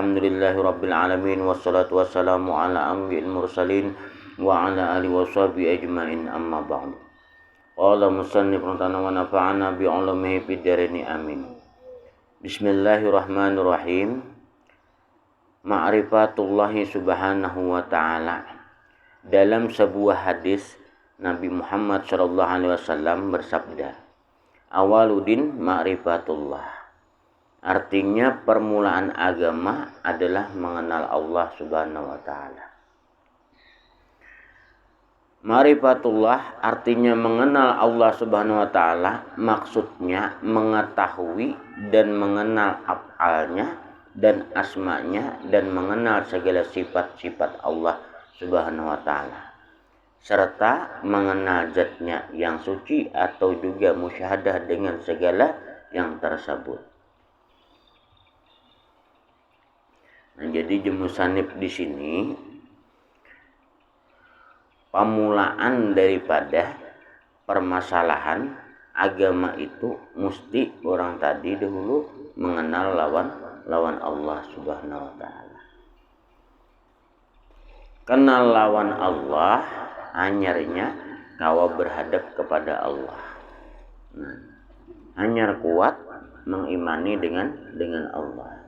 Alhamdulillahi rabbil alamin, wassalatu wassalamu ala anbiyil mursalin wa ala alihi washabihi ajmain, amma ba'du. Qala musannif wa nafa'ana bi 'ulumihi fid dharain, amin. Bismillahirrahmanirrahim. Ma'rifatullahi subhanahu wa ta'ala. Dalam sebuah hadis Nabi Muhammad sallallahu alaihi wasallam bersabda, awaludin ma'rifatullah. Artinya permulaan agama adalah mengenal Allah subhanahu wa ta'ala. Ma'rifatullah artinya mengenal Allah subhanahu wa ta'ala, maksudnya mengetahui dan mengenal af'alnya dan asma'nya dan mengenal segala sifat-sifat Allah subhanahu wa ta'ala, serta mengenal zatnya yang suci atau juga musyahadah dengan segala yang tersebut. Nah, jadi musannif di sini pemulaan daripada permasalahan agama itu mesti orang tadi dahulu mengenal lawan Allah subhanahu wa ta'ala. Kenal lawan Allah anyarnya kawa berhadap kepada Allah. Nah, anyar kuat mengimani dengan Allah.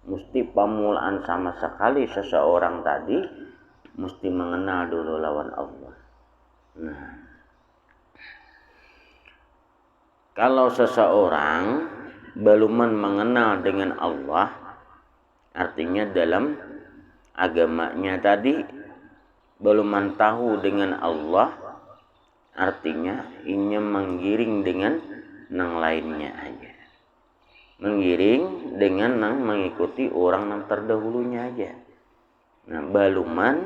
Mesti pemulaan sama sekali seseorang tadi mesti mengenal dulu lawan Allah. Nah, kalau seseorang belum mengenal dengan Allah, artinya dalam agamanya tadi belum tahu dengan Allah, artinya ini menggiring dengan yang lainnya aja. Menggiring dengan yang mengikuti orang yang terdahulunya aja. Nah, baluman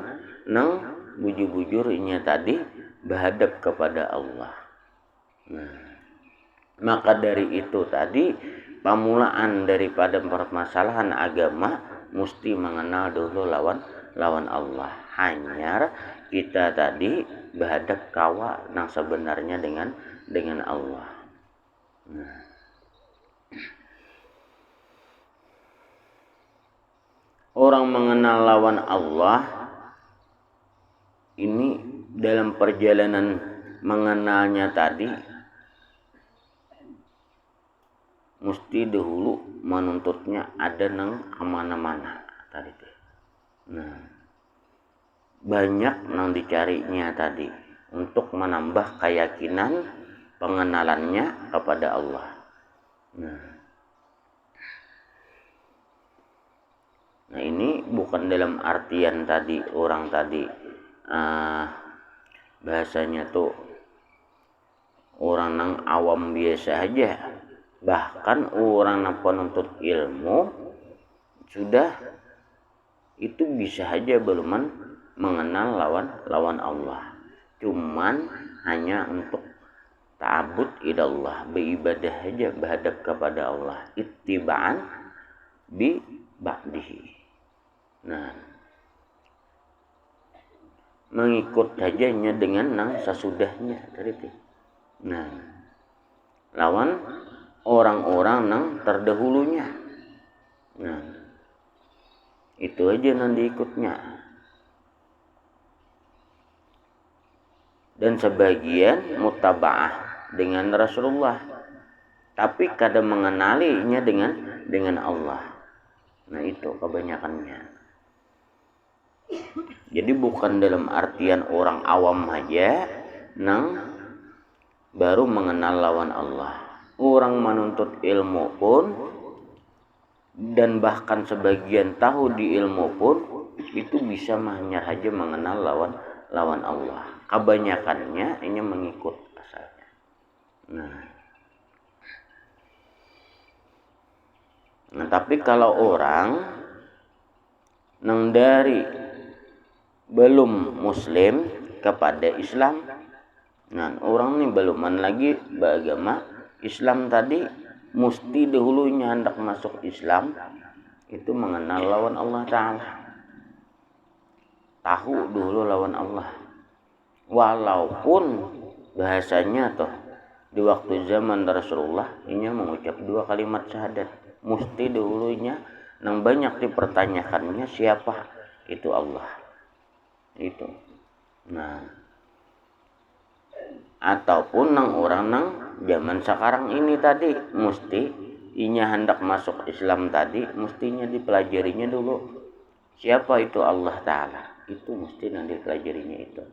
nang bujur-bujurnya tadi berhadap kepada Allah. Nah, maka dari itu tadi pemulaan daripada permasalahan agama mesti mengenal dulu lawan Allah. Hanya kita tadi berhadap kawa yang sebenarnya dengan Allah. Nah, orang mengenal lawan Allah ini dalam perjalanan mengenalnya tadi mesti dahulu menuntutnya ada nang kemana-mana tadi. Nah, banyak nang dicarinya tadi untuk menambah keyakinan pengenalannya kepada Allah. Nah, ini bukan dalam artian tadi orang tadi bahasanya tuh orang yang awam biasa aja, bahkan orang yang penuntut ilmu sudah itu bisa aja belum mengenal lawan Allah, cuman hanya untuk ta'abud ilallah, beribadah aja berhadap kepada Allah, ittiba'an bi ba'dihi. Nah, mengikut sajanya dengan nang sesudahnya tadi. Nah, lawan orang-orang nang terdahulunya. Nah, itu aja nang diikutnya. Dan sebagian mutaba'ah dengan Rasulullah, tapi kadang mengenalinya dengan Allah. Nah, itu kebanyakannya. Jadi bukan dalam artian orang awam aja nang baru mengenal lawan Allah. Orang menuntut ilmu pun dan bahkan sebagian tahu di ilmu pun itu bisa hanya aja mengenal lawan Allah. Kebanyakannya ini mengikut asalnya. Nah, tapi kalau orang nang dari belum muslim kepada Islam, nah orang ini beluman lagi beragama Islam tadi mesti dahulunya hendak masuk Islam itu mengenal lawan Allah Ta'ala, tahu dulu lawan Allah. Walaupun bahasanya toh di waktu zaman Rasulullah ini mengucap 2 kalimat syahadat, mesti dahulunya nang banyak dipertanyakannya siapa itu Allah itu. Nah, ataupun nang orang nang zaman sekarang ini tadi mesti inya hendak masuk Islam tadi mestinya dipelajarinya dulu siapa itu Allah Ta'ala, itu mesti nang dipelajarinya itu.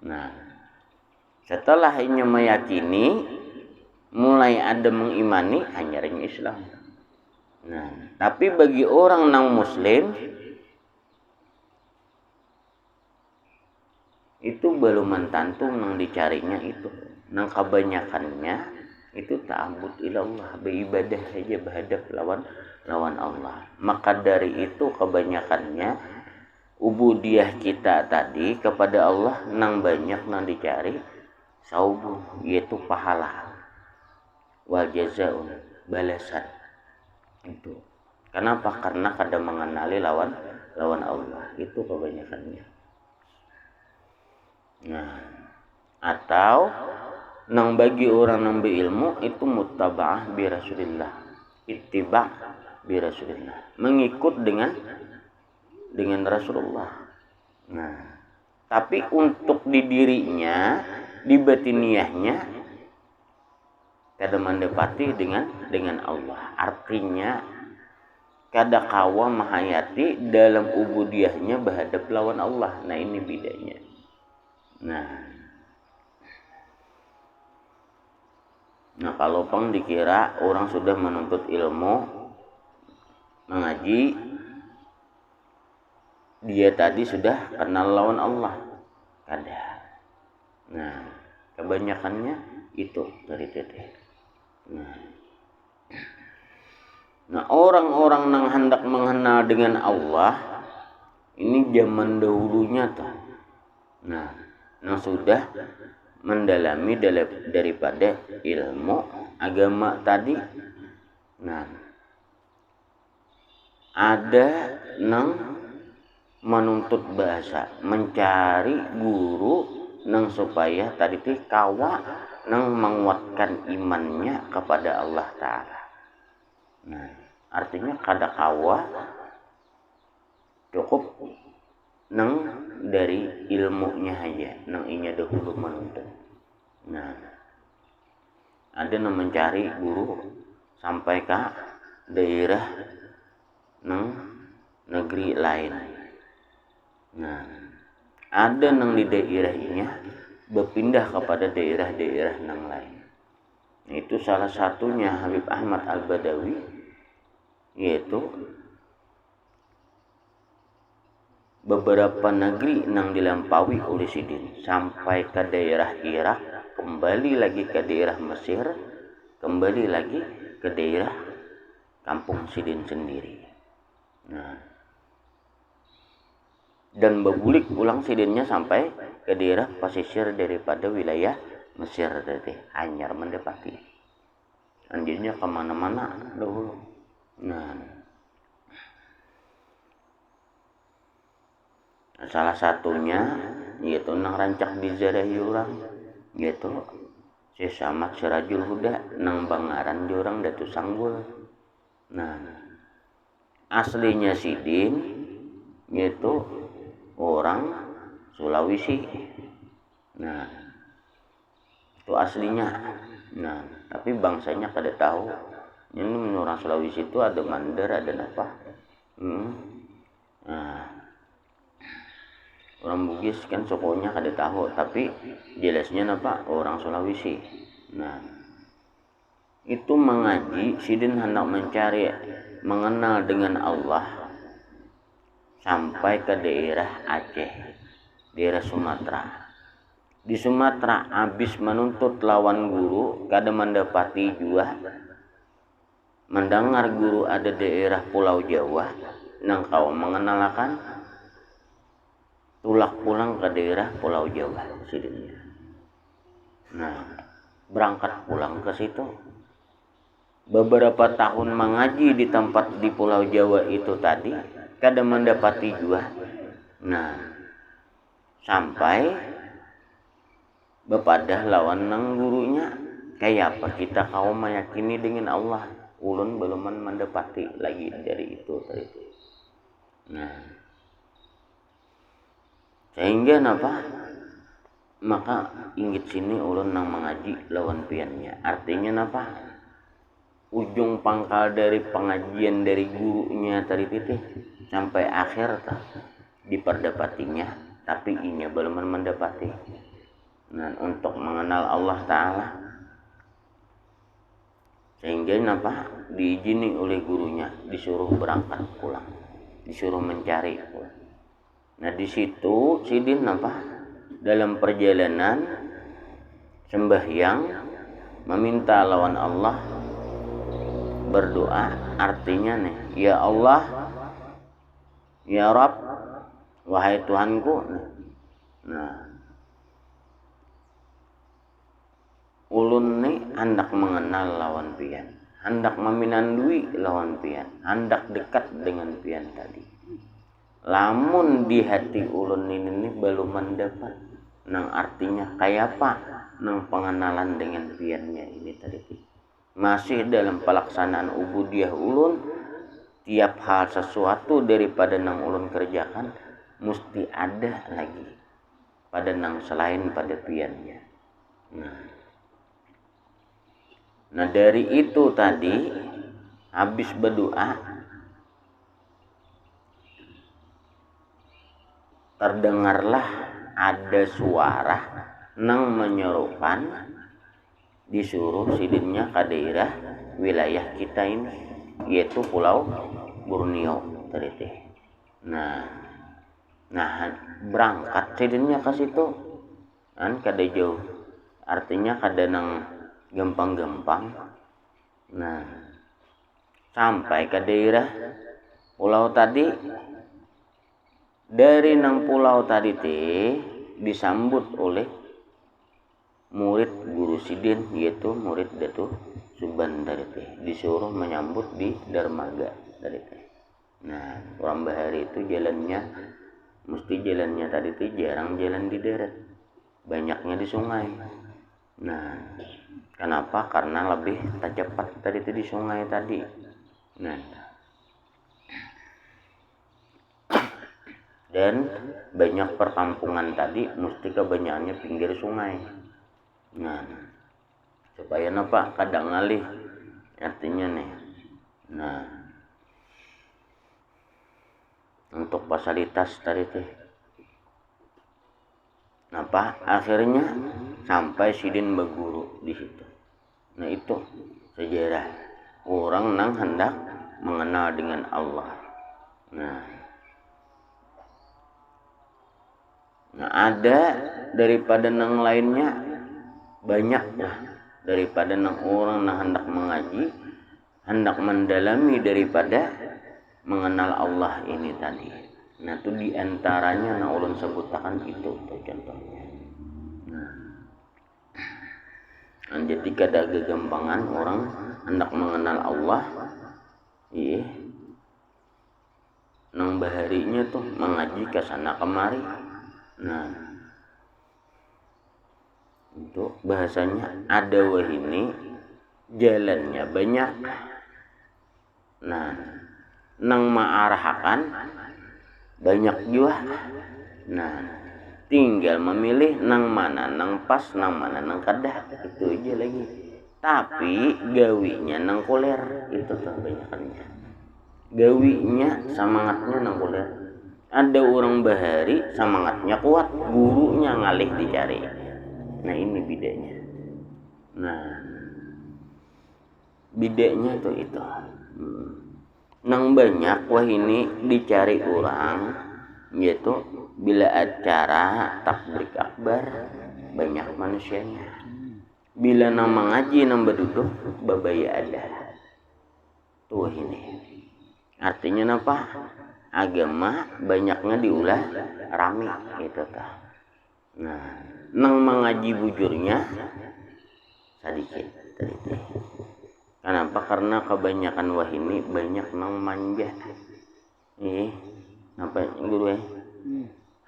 Nah, setelah inya meyakini mulai ada mengimani hanyarnya Islam. Nah, tapi bagi orang nang muslim itu belum mentantu nang dicarinya itu. Nang kebanyakannya itu ta'abbud ilallah, beribadah saja berhadap lawan Allah. Maka dari itu kebanyakannya ubudiyah kita tadi kepada Allah nang banyak nang dicari saubun, yaitu pahala, wal jazaun, balasan. Itu kenapa? Karena kadang mengenali lawan Allah itu kebanyakannya. Nah, atau nang bagi orang nang berilmu itu muttaba'ah bi Rasulillah, ittiba' bi Rasulillah, mengikut dengan Rasulullah. Nah, tapi untuk di dirinya, di batiniahnya kada mendapati dengan Allah. Artinya kada kawa mahayati dalam ubudiyahnya berhadap lawan Allah. Nah, ini bedanya. Nah kalau pang dikira orang sudah menuntut ilmu mengaji, dia tadi sudah kenal lawan Allah, kada. Nah kebanyakannya itu dari teteh. Nah orang-orang yang hendak mengenal dengan Allah ini zaman dahulunya tuh. Nah sudah mendalami daripada ilmu agama tadi. Nah ada nang menuntut bahasa, mencari guru nang supaya tadi teh kawa nang menguatkan imannya kepada Allah Ta'ala. Nah artinya kada kawa cukup nang dari ilmunya aja, nang inya dahulu menuntut. Nah ada nang mencari guru sampai ke daerah nang negeri lain. Nah ada nang di daerahnya berpindah kepada daerah-daerah nang lain. Itu salah satunya Habib Ahmad Al-Badawi, yaitu beberapa negeri nang dilampaui oleh Sidin sampai ke daerah Irak, kembali lagi ke daerah Mesir, kembali lagi ke daerah kampung Sidin sendiri. Nah, dan berbulik pulang Sidinnya sampai ke daerah pesisir daripada wilayah Mesir tadi, hanyar mendapati. Anjirnya kemana-mana dahulu. Nah, salah satunya yaitu nang rancak di zarahi orang, yaitu si Samad Sirajul Huda nang bangaran di orang Datu Sanggul. Nah aslinya Sidin yaitu orang Sulawesi. Nah itu aslinya. Nah tapi bangsanya kada tahu. Ini orang Sulawesi itu ada Mandar, ada apa? Nah orang Bugis kan sukunya kada tahu, tapi jelasnya apa orang Sulawesi. Nah itu mengaji Sidin hendak mencari mengenal dengan Allah sampai ke daerah Aceh, daerah Sumatera. Di Sumatera habis menuntut lawan guru kada mendapati juga. Mendengar guru ada daerah Pulau Jawa nang kau mengenalkan, tulak pulang ke daerah Pulau Jawa Sidinnya. Nah berangkat pulang ke situ. Beberapa tahun mengaji di tempat di Pulau Jawa itu tadi kada mendapati juga. Nah sampai bepadah lawan nang gurunya, kayak apa kita kau meyakini dengan Allah. ulun belum mendapati lagi dari itu tadi. Nah, sehingga napa maka inggit sini ulun nang mengaji lawan piannya. Artinya napa ujung pangkal dari pengajian dari gurunya tadi titih sampai akhir diperdapatinya, tapi inya belum mendapati. Nah, untuk mengenal Allah Ta'ala, sehingga napa diizini oleh gurunya disuruh berangkat pulang, disuruh mencari pulang. Nah, di situ sidin napa dalam perjalanan sembahyang meminta lawan Allah, berdoa, artinya nih, ya Allah, ya Rabb, wahai Tuhanku. Nah, ulun nih hendak mengenal lawan pian, hendak meminandui lawan pian, hendak dekat dengan pian tadi. Lamun di hati ulun ini belum mendapat, nang artinya kayak apa nang pengenalan dengan piannya ini tadi. Masih dalam pelaksanaan ubudiyah ulun, tiap hal sesuatu daripada nang ulun kerjakan mesti ada lagi pada nang selain pada piannya. Nah, dari itu tadi habis berdoa terdengarlah ada suara nang menyerukan disuruh sidinnya ke daerah wilayah kita ini, yaitu Pulau Borneo tadi teh. Nah, berangkat sidinnya ke situ kan kada jauh, artinya kada nang gampang-gampang. Nah, sampai ke daerah pulau tadi, dari nang pulau tadi teh disambut oleh murid guru sidin, yaitu murid Datuk Suban dari teh, disuruh menyambut di dermaga dari teh. Nah, orang bahari itu jalannya mesti jalannya tadi teh jarang jalan di darat, banyaknya di sungai. Nah, kenapa? Karena lebih cepat tadi teh di sungai tadi. Nah, dan banyak perkampungan tadi mesti kebanyakannya pinggir sungai. Nah, supaya napa kadang ngalih artinya nih. Nah, untuk fasilitas tadi teh napa akhirnya sampai sidin berguru di situ. Nah, itu sejarah orang nang hendak mengenal dengan Allah. Nah, ada daripada nang lainnya banyak lah, daripada nang orang nang hendak mengaji, hendak mendalami daripada mengenal Allah ini tadi. Nah, itu diantaranya nang ulun sebutakan itu contohnya. Nah, jadi kada kegampangan orang hendak mengenal Allah, iya, nang baharinya tuh mengaji ke sana kemari. Nah, untuk bahasanya ada wahini jalannya banyak. Nah, nang maarahakan banyak juga. Nah, tinggal memilih nang mana nang pas, nang mana nang kadah, itu aja lagi. Tapi gawinya nang kuler itu tuh banyakannya. Gawinya semangatnya nang kuler. Ada orang bahari semangatnya kuat, gurunya ngalih dicari. Nah, ini bedanya. Nah, bedanya tuh itu. Nang banyak wah ini dicari orang, yaitu bila acara takbir akbar banyak manusianya. Bila nama ngaji nang berduduk babaya ada. Tuh ini. Artinya apa? Agama banyaknya diulah rame gitu tah. Nah, nang mengaji bujurnya sedikit tadi. Kenapa? Karena kebanyakan wahini banyak nang manja. Apa guru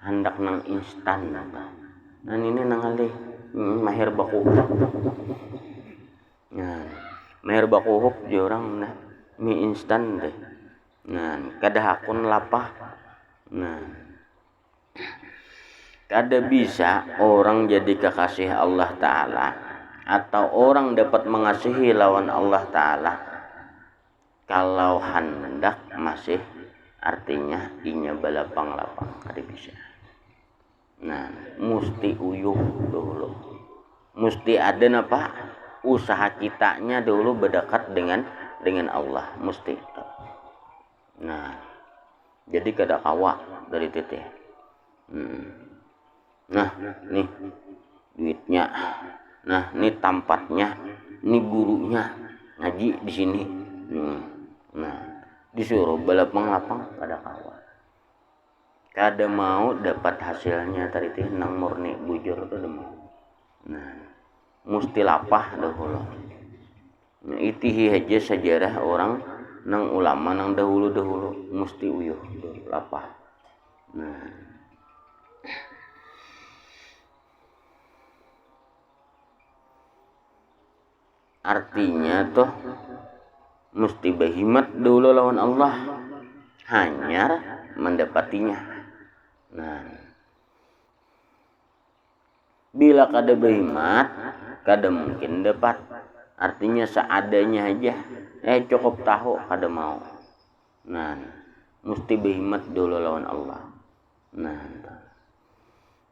hendak nang instan apa. Nah, ini nang alih mahir baku. Nah, Meher bakuhuk je orang nah mie instan deh. Nah, kada hakun lapah. Nah, kada bisa orang jadi kekasih Allah Ta'ala atau orang dapat mengasihi lawan Allah Ta'ala kalau hendak masih artinya inya balapang-lapang, kada bisa. Nah, mesti uyuh dulu. Mesti ada apa? Usaha kitanya dulu berdekat dengan Allah, mesti. Nah, jadi kada kawa dari teteh. Nah, nih duitnya. Nah, nih tampatnya, nih gurunya ngaji di sini. Nah, disuruh balapang-lapang kada kawa. Kada mau dapat hasilnya tadi teh nang murni bujur tuh mau. Nah, mesti lapah dahulu. Nah, itihi aja sejarah orang nang ulama nang dahulu mesti uyuh lapah. Nah, artinya tuh mesti berhimat dulu lawan Allah hanya mendapatinya. Nah, bila kada berhimat kada mungkin dapat. Artinya seadanya aja cukup tahu kada mau. Nah, mesti berhimat dulu lawan Allah.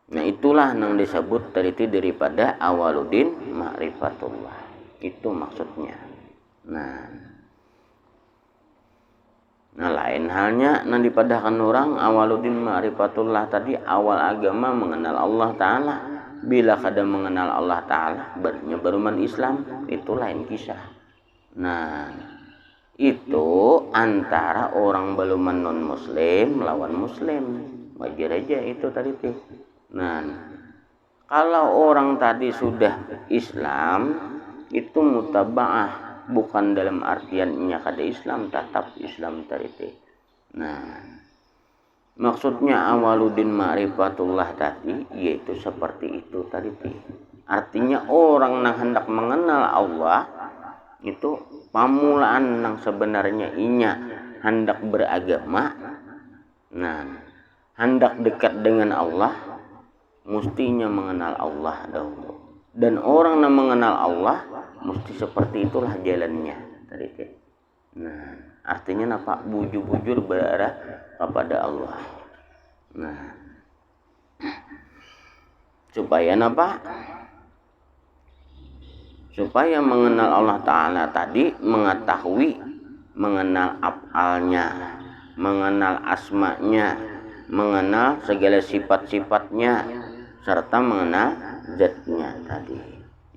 Nah itulah yang disebut tadi daripada awaluddin ma'rifatullah. Itu maksudnya. Nah lain halnya nang dipadahkan orang awaluddin ma'rifatullah tadi awal agama mengenal Allah Ta'ala. Bila kada mengenal Allah Ta'ala beruman Islam itu lain kisah. Nah itu antara orang beluman non muslim lawan muslim, wajar aja itu tadi tuh. Nah kalau orang tadi sudah Islam itu mutaba'ah, bukan dalam artiannya kada Islam, tetap Islam tadi tuh. Nah maksudnya awaluddin ma'rifatullah tadi yaitu seperti itu tadi tuh. Artinya orang yang hendak mengenal Allah itu pamulaan yang sebenarnya inya hendak beragama. Nah, hendak dekat dengan Allah mestinya mengenal Allah dahulu. Dan orang yang mengenal Allah mesti seperti itulah jalannya tadi tuh. Nah, artinya apa? Bujur-bujur berarah kepada Allah. Nah, supaya apa? Supaya mengenal Allah Ta'ala tadi mengetahui, mengenal af'alnya, mengenal asma'nya, mengenal segala sifat-sifatnya, serta mengenal zatnya tadi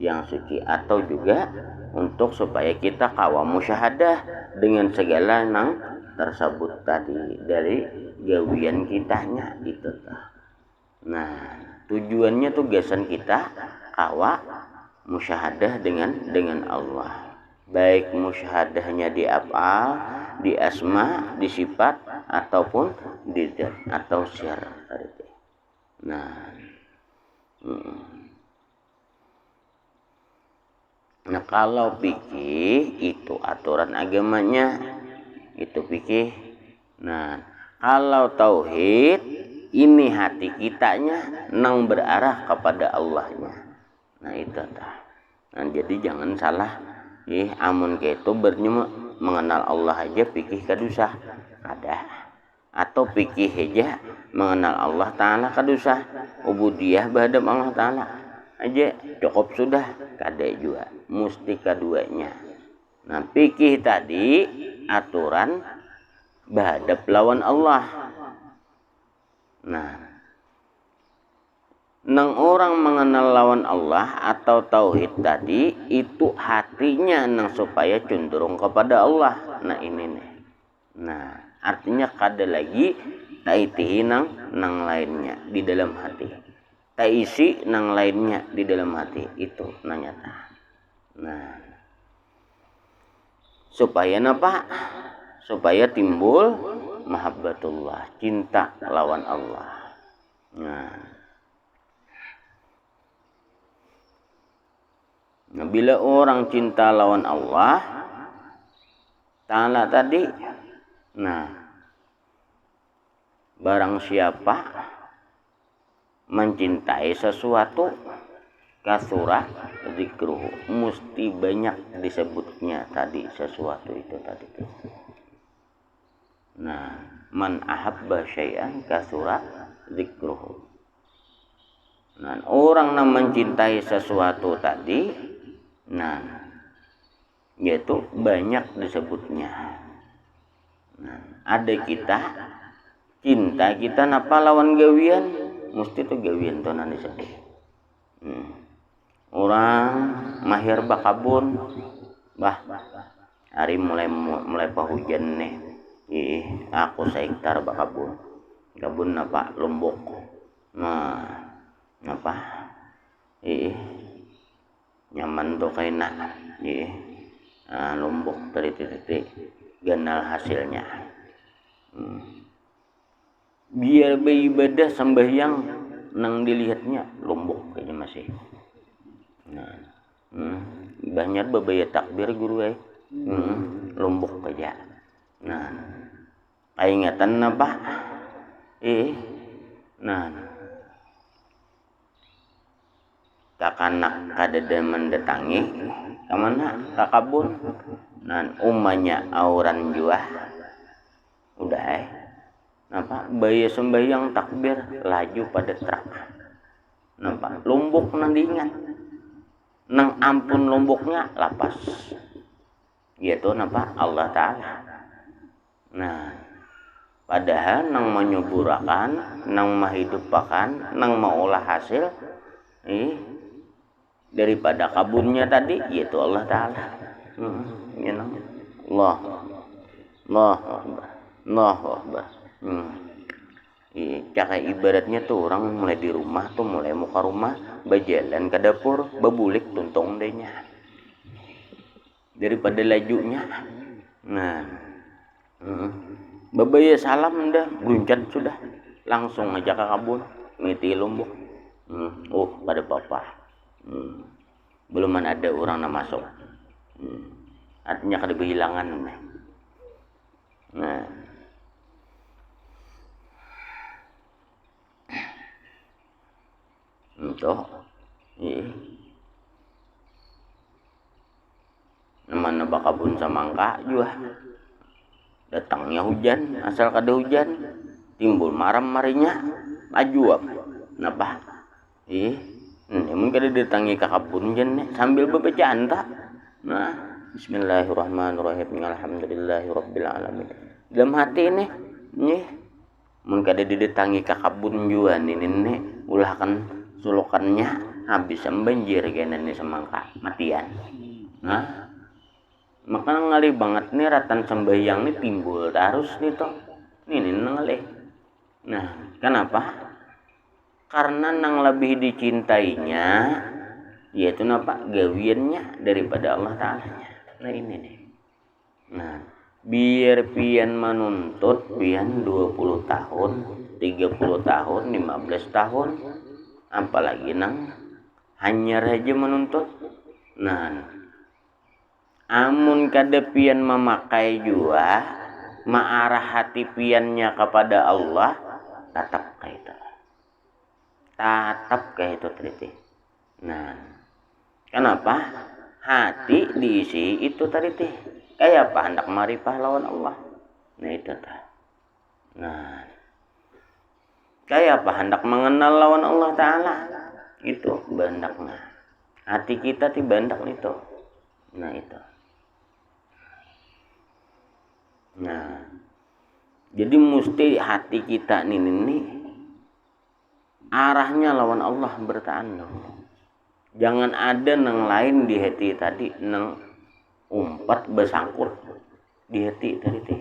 yang suci. Atau juga untuk supaya kita kawa musyahadah dengan segala yang tersebut tadi dari gawian kitanya gitu. Nah tujuannya tugasan kita kawa musyahadah dengan Allah, baik musyahadahnya di af'al, di asma, di sifat ataupun di zat atau syar. Nah kalau fikih itu aturan agamanya, itu fikih. Nah kalau tauhid ini hati kitanya nang berarah kepada Allahnya. Nah itu dah. Nah jadi jangan salah. Amun ketu mengenal Allah aja fikih kadusah ada. Atau fikih aja mengenal Allah Ta'ala kadusah. Ubudiyah bahadap Allah Ta'ala aja cukup sudah, kada juga. Mesti keduanya. Nah fikih tadi aturan bahadap lawan Allah. Nah nang orang mengenal lawan Allah atau tauhid tadi itu hatinya nang supaya cenderung kepada Allah. Nah ini nih. Nah artinya kada lagi taitihi nang lainnya di dalam hati, taisi nang lainnya di dalam hati itu nanyata. Nah supaya apa? Supaya timbul mahabbatullah, cinta lawan Allah. Nah, bila orang cinta lawan Allah Ta'ala tadi, nah, barang siapa mencintai sesuatu, kasura zikruhu, mesti banyak disebutnya tadi sesuatu itu tadi. Nah, man ahabba syai'an kasura zikruhu. Nah, orang yang mencintai sesuatu tadi, nah, yaitu banyak disebutnya. Nah, ada kita cinta kita napa lawan gawian, mesti tuh gawian tuh nanti disebut. Orang mahir bakabun, bah, hari mulai pahujan nih, aku sehektar bakabun, kabun napa lombok, nah, napa, nyaman tuh kaina, lombok dari titik ganal hasilnya. Biar beribadah sembahyang nang dilihatnya lombok kayaknya masih. Nah, banyak babaya takbir guru lombok aja. Nah, ingatan apa? Nah, kakanak kadada mendatangi kemana? Kakabun. Nah, umanya auran jua. Udah napa baya sembahyang takbir laju pada truk. Napa lombok nandingan nang ampun lomboknya lapas, yaitu napa Allah Ta'ala. Nah, padahal nang menyuburakan, nang menghidupakan, nang mengolah hasil daripada kabunnya tadi, yaitu Allah Ta'ala. You know? Allah Akbar. Cara ibaratnya tuh orang mulai di rumah tuh mulai muka rumah berjalan ke dapur bebulik tuntung dehnya daripada lajunya. Nah, babaya salam dah guncet sudah langsung ngajak ke kabun ngiti lombok. Pada papa. Belum ada orang yang masuk. Artinya kada kehilangan. Nah, itu namanya bakabun samangka juga datangnya hujan, asal kada hujan timbul maram marinya ajuap napa mungkin kada datangi ke kabun jen sambil bebacaan tak. Nah, bismillahirrahmanirrahim, alhamdulillahirabbil alamin dalam hati nih mun kada didatangi ke kabun juga nih ulah kan sulukannya habis banjir kena nih semangka matian. Nah, maka ngali banget nih ratan sembahyang nih timbul terus nih toh ini ngali. Nah, kenapa? Karena nang lebih dicintainya yaitu napa gawiannya daripada Allah Ta'ala. Nah, ini nih. Nah, biar pian menuntut pian 20 tahun 30 tahun 15 tahun apalagi nang hanya aja menuntut. Nah, amun kada pian memakai jua ma'arah hati piannya kepada Allah tatap kayak itu tadi. Nah, kenapa hati diisi itu tadi kayak apa hendak marifah lawan Allah. Nah, itu nah, kayak apa hendak mengenal lawan Allah Ta'ala itu bandaknya hati kita bandak itu. Nah, itu. Nah, jadi mesti hati kita nih arahnya lawan Allah bertahan. Jangan ada nang lain di hati tadi nang umpat bersangkut di hati tadi.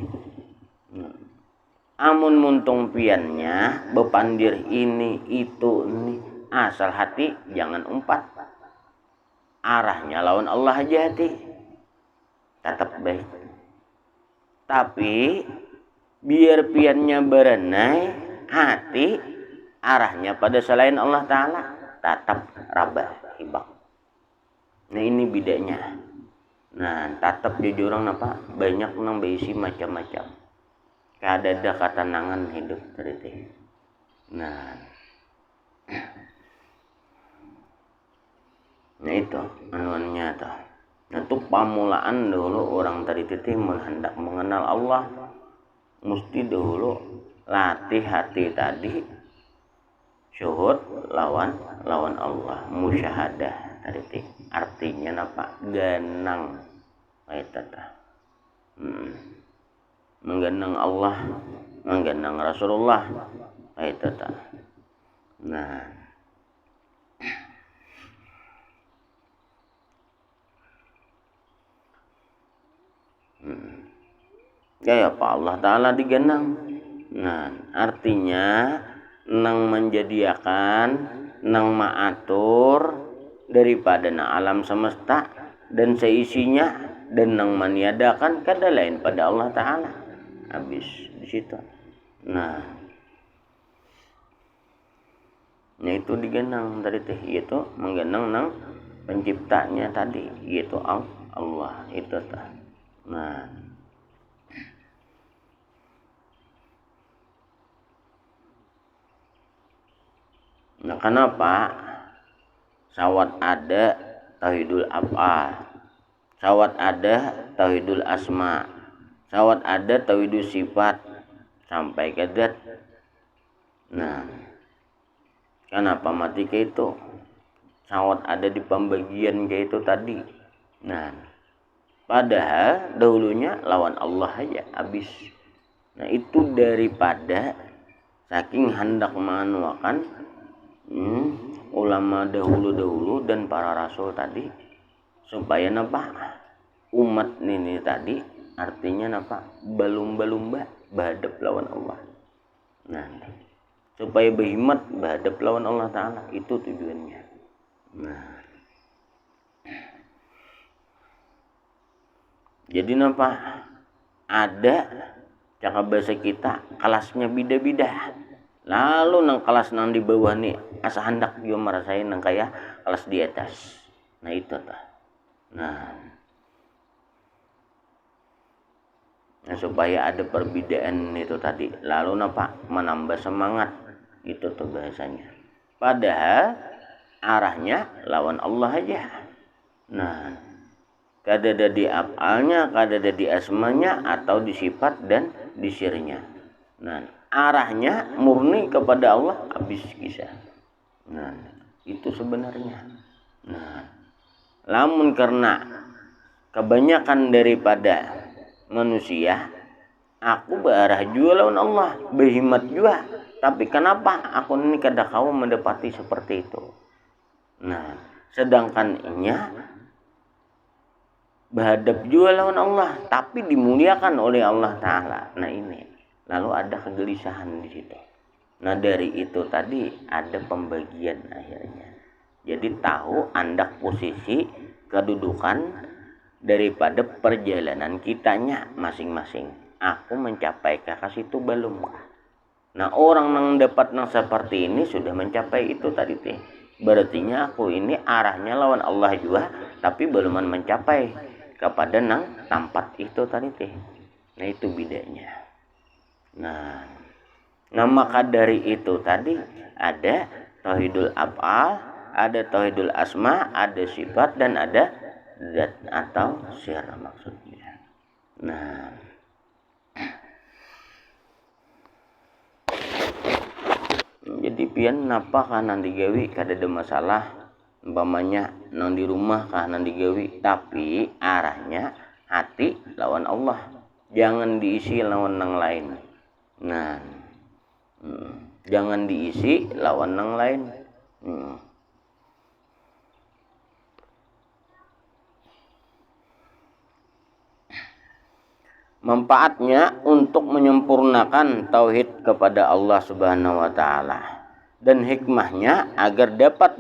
Amun muntung piannya bepandir ini itu nih asal hati jangan umpat. Arahnya lawan Allah aja hati. Tetap baik. Tapi biar piannya berenai hati arahnya pada selain Allah Ta'ala tetap rabah hibak. Nah ini bedanya. Nah tatap jadi orang apa banyak nang berisi macam-macam. Kada kata nangan hidup tadi teh. Nah itu anuannya tuh. Nah itu pamulaan dulu orang tadi teh hendak mengenal Allah, mesti dulu latih hati tadi syuhud lawan Allah, musyahadah tadi teh. Artinya apa? Ganang eta tah. Mengganang Allah, mengganang Rasulullah eta tah. Nah ya Pak Allah Ta'ala digenang. Nah artinya nang menjadiakan nang maatur daripada na alam semesta dan seisinya dan nang meniadakan kada lain pada Allah Ta'ala. Habis di situ. Nah itu digenang tadi teh, itu menggenang nang penciptanya tadi, yaitu Allah itu tah. Nah kenapa sawat ada tauhidul af'al, sawat ada tauhidul asma, sawat ada tauhidul sifat sampai ke zat. Nah kenapa mati ke itu sawat ada di pembagian ke itu tadi. Nah padahal dahulunya lawan Allah aja habis. Nah itu daripada saking hendak menganuakan ulama dahulu dan para rasul tadi supaya napa umat ini tadi artinya napa balumba bahadap lawan Allah. Nah supaya berhimmat bahadap lawan Allah Ta'ala, itu tujuannya. Nah jadi napa ada cakap bahasa kita kelasnya beda-beda. Lalu nang kelas nang di bawah nih asa hendak dia merasain nang kayak kelas di atas. Nah itu tah. Nah supaya ada perbedaan itu tadi. Lalu napa menambah semangat itu tuh bahasanya. Padahal arahnya lawan Allah aja. Nah kada ada di af'alnya, kada ada di asmanya atau di sifat dan di sirnya. Nah arahnya murni kepada Allah habis kisah. Nah itu sebenarnya. Nah lamun karena kebanyakan daripada manusia aku berarah juga lawan Allah, berhimmat juga, tapi kenapa aku ini kada kau mendapati seperti itu. Nah sedangkan inya berhadap juga lawan Allah tapi dimuliakan oleh Allah Ta'ala. Nah ini lalu ada kegelisahan di situ. Nah dari itu tadi ada pembagian akhirnya. Jadi tahu andak posisi kedudukan daripada perjalanan kitanya masing-masing. Aku mencapai ke situ belum? Nah orang yang dapat nang seperti ini sudah mencapai itu tadi teh. Berartinya aku ini arahnya lawan Allah juga, tapi belum mencapai kepada nang tempat itu tadi teh. Nah itu bedanya. Nah maka dari itu tadi ada tauhidul af'al, ada tauhidul asma, ada sifat dan ada zat atau sir maksudnya. Nah jadi pian napa kanan digawi kada ada masalah umpamanya nang di rumah kanan digawi, tapi arahnya hati lawan Allah, jangan diisi lawan nang lain. Nah jangan diisi lawan nang lain. Manfaatnya untuk menyempurnakan tauhid kepada Allah Subhanahu wa taala, dan hikmahnya agar dapat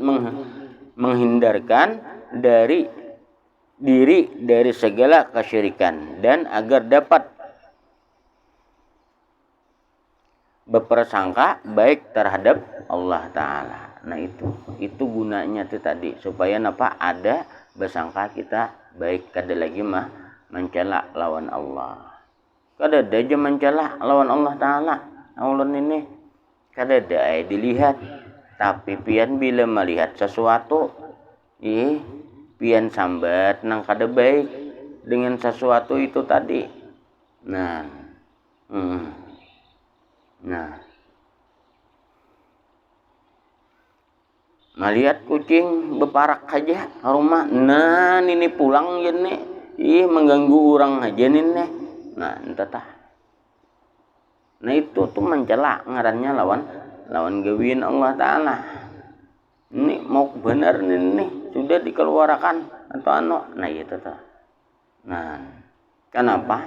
menghindarkan dari diri dari segala kesyirikan dan agar dapat berprasangka baik terhadap Allah Ta'ala. Nah itu gunanya tuh tadi supaya napa ada bersangka kita baik, kada lagi mah mencela lawan Allah. Kada ada aja mencela lawan Allah Ta'ala. Allah ini kada ada dilihat. Tapi pian bila melihat sesuatu, pian sambat nang kada baik dengan sesuatu itu tadi. Nah, melihat kucing beparak aja rumah, nah ini pulang ya nih, mengganggu orang aja nih. Nah, entah. Nah itu tuh mencela ngarannya lawan gawin Allah Ta'ala. Ini mau benar nih sudah dikeluarkan atau nah itu tuh. Nah, kenapa?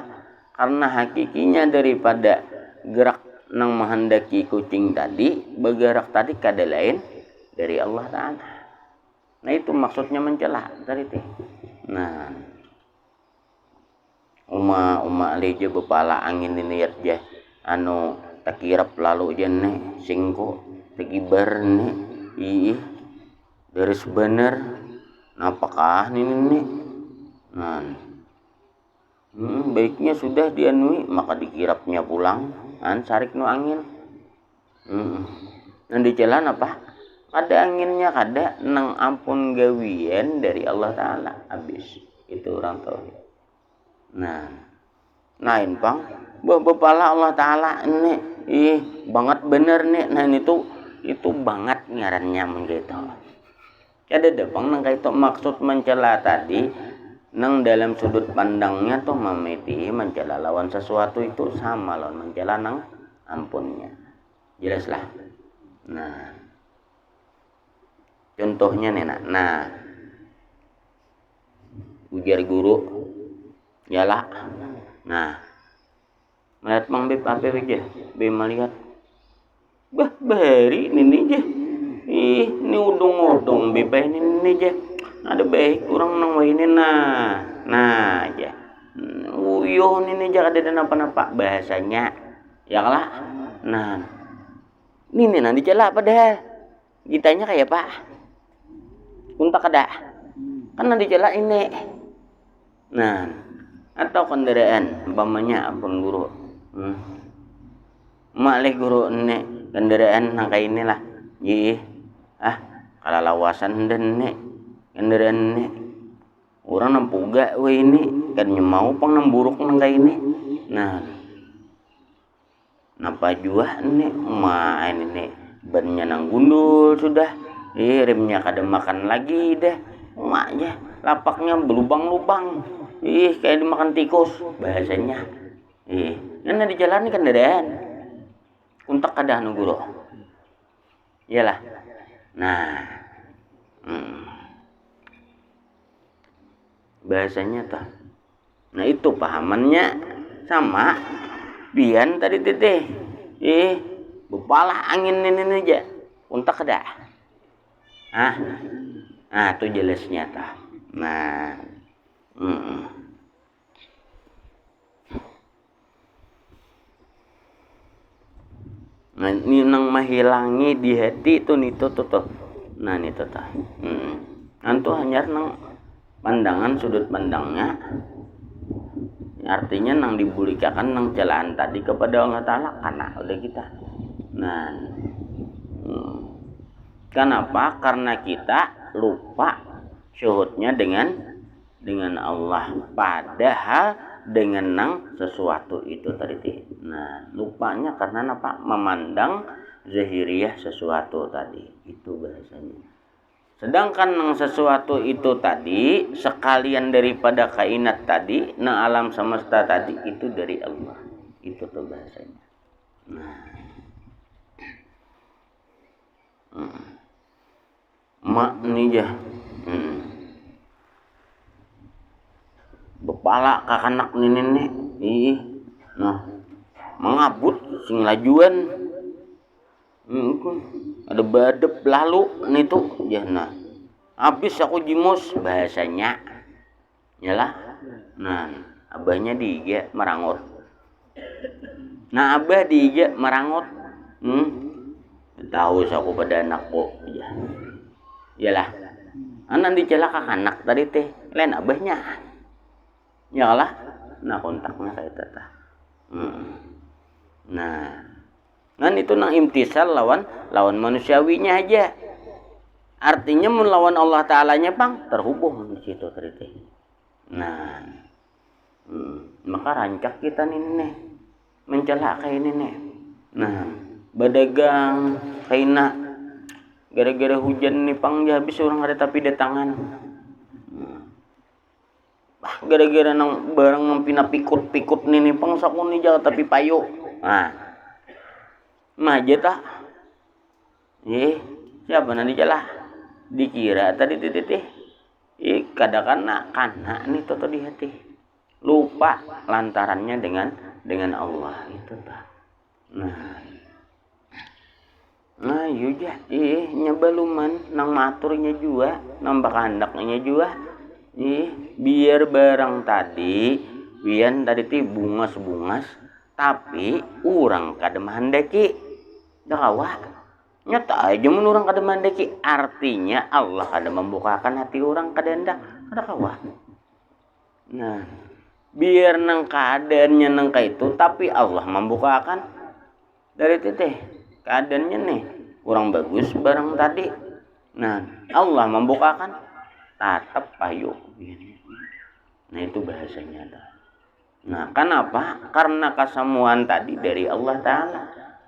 Karena hakikinya daripada gerak nang menghendaki kucing tadi, bergerak tadi kada lain dari Allah Ta'ala. Nah itu maksudnya mencela tadi teh. Nah, uma leje bepala angin ini ya takirap lalu je nih singko tegibar nih dari bener napakah nih. Nah, baiknya sudah dianui maka dikirapnya pulang sarik no angin. Nah dicelan apa? Ada anginnya kada nang ampun gawian dari Allah Ta'ala habis itu orang tauhid. Nah, nain bang bepala Allah Ta'ala ini banget bener nih. Nah itu banget ngarannya begitu. Ada bang nang kayak itu maksud mencela tadi nang dalam sudut pandangnya tuh memeti mencela lawan sesuatu itu sama lawan mencela nang ampunnya. Jelas lah. Nah, contohnya nih nah ujar guru yalah. Nah, melihat mang beb apa aja be melihat bahari ini aja ini udung beb ini aja ada baik kurang nang ini nah aja uyuh ini aja ada apa-apa bahasanya ya lah. Nah ini nanti celah padahal ditanya kayak pak untak ada kan nanti celah ini. Nah, atau kendaraan umpamanya ampun guru malih guru ini kendaraan nang kayak inilah kalau lawasan dan kendaraan ini orang nampuga ini kan mau pang namburuk nang kayak ini. Nah, napa jua ini main ini bannya nang gundul sudah remnya kada makan lagi deh emaknya lapaknya berlubang-lubang kayak dimakan tikus bahasanya. Karena di jalan ini kendaraan untak kada anu guru iyalah. Nah, bahasanya tuh. Nah itu pahamannya sama pian tadi teteh bepala angin ini aja untak kada tuh jelasnya tuh. Nah, nah ini nang menghilangi di hati tuh tuh. Nah ini tuh. Nanti hanya nang pandangan sudut pandangnya. Artinya nang dibulikakan nang celaan tadi kepada Allah Ta'ala karena udah kita. Nah, kenapa? Karena kita lupa syuhudnya dengan Allah, padahal dengan nang sesuatu itu tadi. Nah, lupanya karena apa? Memandang zahiriyah sesuatu tadi. Itu bahasanya. Sedangkan nang sesuatu itu tadi sekalian daripada kainat tadi, nang alam semesta tadi itu dari Allah. Itu tuh bahasanya. Nah, mak nih ya. Bepala kakanak nih. Nah, mengabut sing lajuan. Ada badep lalu nih tuh ya. Nah, habis aku jimus bahasanya. Yalah. Nah, abahnya diiga merangut. Nah, abah diiga merangut. Tahu aku pada anakku ya. Yalah. Anak dicelaka anak tadi teh lain abahnya. Ya lah, nah kontaknya kayak tata. Nah, kan itu nang imtisal lawan manusiawinya aja. Artinya melawan Allah Ta'alanya bang terhubung di situ tadi teh. Nah, maka rancak kita nih mencela kayak ini nih. Nah, berdagang kaina gara-gara hujan nih pang habis orang ada tapi datangan. Gara-gara nang barang nang pina pikut nih pang sakun nih jaga tapi payo. Nah, mah aja tak. Siapa nanti jalah? Dikira tadi teh. Kadang-kadang kana nih toto di hati. Lupa lantarannya dengan Allah itu tak. Nah yuja nyabaluman nang maturnya juga nambah kandaknya juga biar barang tadi wian tadi ti bungas tapi urang kada mahandaki dakawah nyata aja mun urang kada mahandaki artinya Allah kada membukakan hati urang kada hendak kada kawah. Nah biar nang keadaannya nang itu tapi Allah membukakan dari teh keadaannya nih kurang bagus barang tadi. Nah Allah membukakan tatap payu. Nah itu bahasanya. Nah kenapa? Karena kesemuan tadi dari Allah Ta'ala.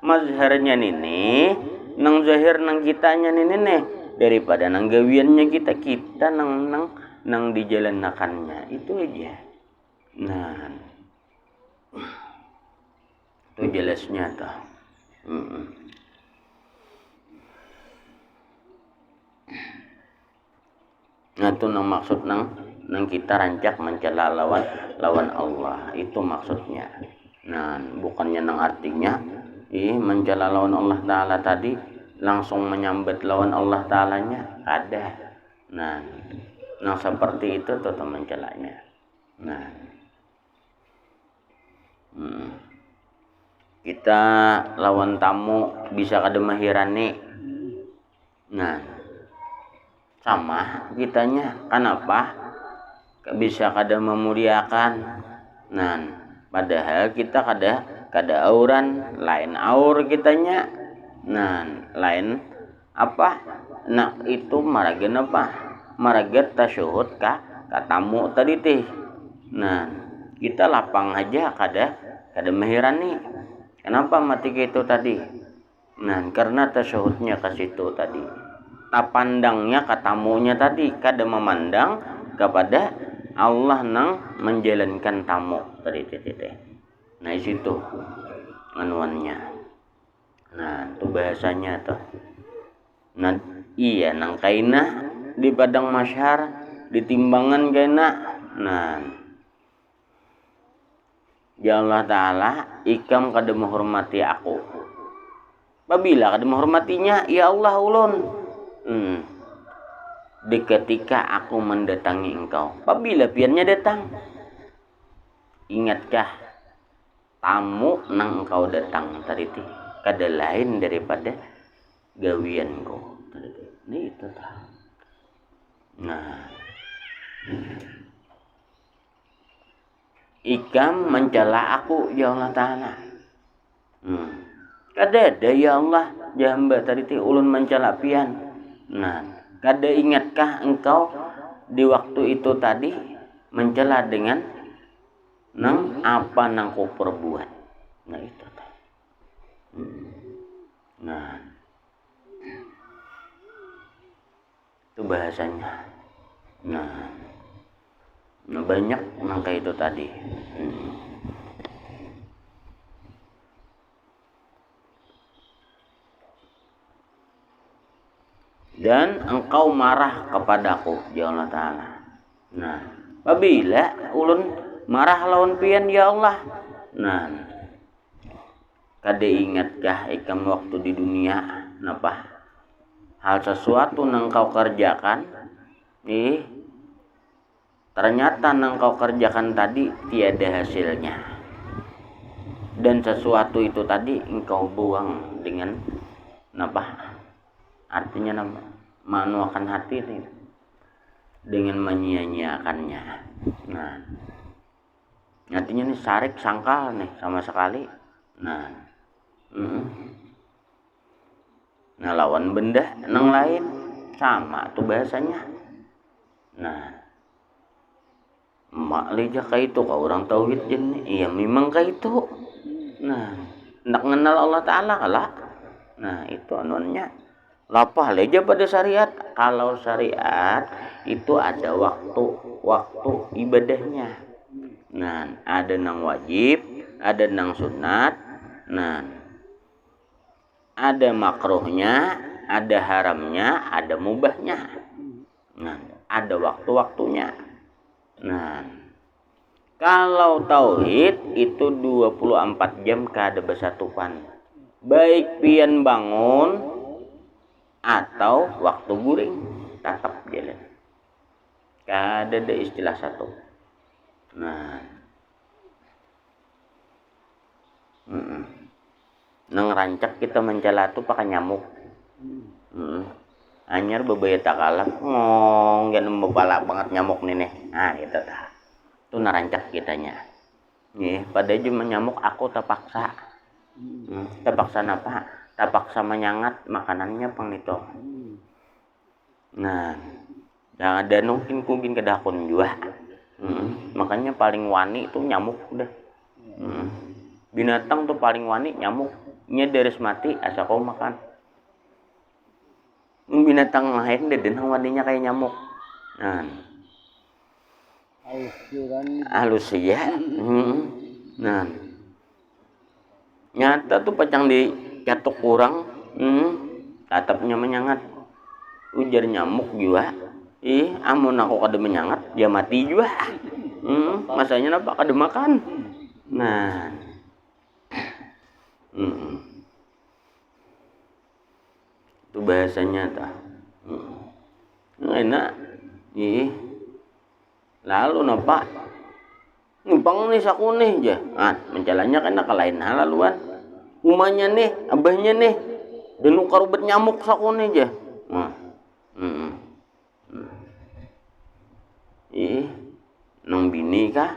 Mazharnya nih nang zahir nang kitanya nih daripada nang gawiannya kita nang dijalanakannya itu aja. Nah itu jelasnya tuh. Nah itu nang maksud nang kita rancak mencela lawan Allah itu maksudnya. Nah bukannya nang artinya mencela lawan Allah Ta'ala tadi langsung menyambat lawan Allah Ta'alanya ada. Nah seperti itu tuh mencelanya. Nah kita lawan tamu bisa kada mahirani. Nah sama kitanya kenapa bisa kada memuliakan. Nah padahal kita kada auran lain aur kitanya. Nah lain apa nah itu maragen apa maraget tasyahud ka tamu tadi teh. Nah kita lapang aja kada mahirani. Kenapa mati gitu tadi? Nah karena tasyahudnya ke situ tadi. Pandangnya ke tamunya tadi kada memandang kepada Allah nang menjalankan tamu tadi teh. Nah di situ anuannya. Nah itu bahasanya tuh. Nah iya nang kaina di padang masyar ditimbangan kaina. Nah ya Allah Ta'ala ikam kada menghormati aku. Apabila kada menghormatinya ya Allah ulun. Di ketika aku mendatangi engkau. Apabila piannya datang. Ingatkah tamu nang engkau datang tadi itu kada lain daripada gawianku tadi itu. Ini itu tah. Nah ikam mencela aku ya Allah Ta'ala. Kada ada ya Allah jamba tadi ti ulun mencela pian. Nah kada ingatkah engkau di waktu itu tadi mencela dengan nang apa nang ku perbuat. Nah itu tah. Nah itu bahasanya. Nah banyak nangka itu tadi. Dan engkau marah kepadaku ya Allah Ta'ala. Nah apabila ulun marah lawan pian ya Allah. Nah kada ingatkah ikam waktu di dunia napa hal sesuatu nang kau kerjakan ternyata nang kau kerjakan tadi tiada hasilnya. Dan sesuatu itu tadi engkau buang dengan napa? Artinya napa? Manuakan hati nih. dengan menyia-nyiakannya. Nah, artinya nih syarik sangkal nih sama sekali. Nah, nah lawan benda nang lain sama tuh bahasanya. Nah, mak leja kayak itu kau orang tauhid jen, iya memang kayak itu. Nah, nak kenal Allah Ta'ala kalah. Nah, itu anuannya. Lapah leja pada syariat. Kalau syariat itu ada waktu ibadahnya. Nah, ada nang wajib, ada nang sunat. Nah, ada makruhnya, ada haramnya, ada mubahnya. Nah, ada waktu-waktunya. Nah, kalau tauhid itu 24 jam kada bersatukan. Baik pian bangun atau waktu guring tetap jalan. Kada ada istilah satu. Nah, nang rancak kita mencela tuh pakai nyamuk. Anyar bebaya takalap ngong jangan membala banget nyamuk nih. Nah, itu dah. Itu narancak kitanya. Nih, pada cuma nyamuk aku terpaksa. Terpaksa apa? Terpaksa menyangat makanannya pang itu. Nah, ada mungkin kubin ke dakun juga. Makanya paling wani itu nyamuk udah. Binatang tuh paling wani nyamuk. Nya deres mati asa kau makan. Binatang lain deh dan waninya kayak nyamuk. Nah, halus ya. Nah, nyata tuh pacang di katuk kurang, tatapnya menyangat. Ujar nyamuk juga. Amun aku kada menyangat, dia mati juga. Masanya apa kada makan. Nah, itu bahasanya tah. Enak. Lalu napa? Numpang nih saku nih aja. Menjalannya kan kalain hal laluan. Umanya nih, abahnya nih. Dan karubet nyamuk saku nih aja. Nang bini kah?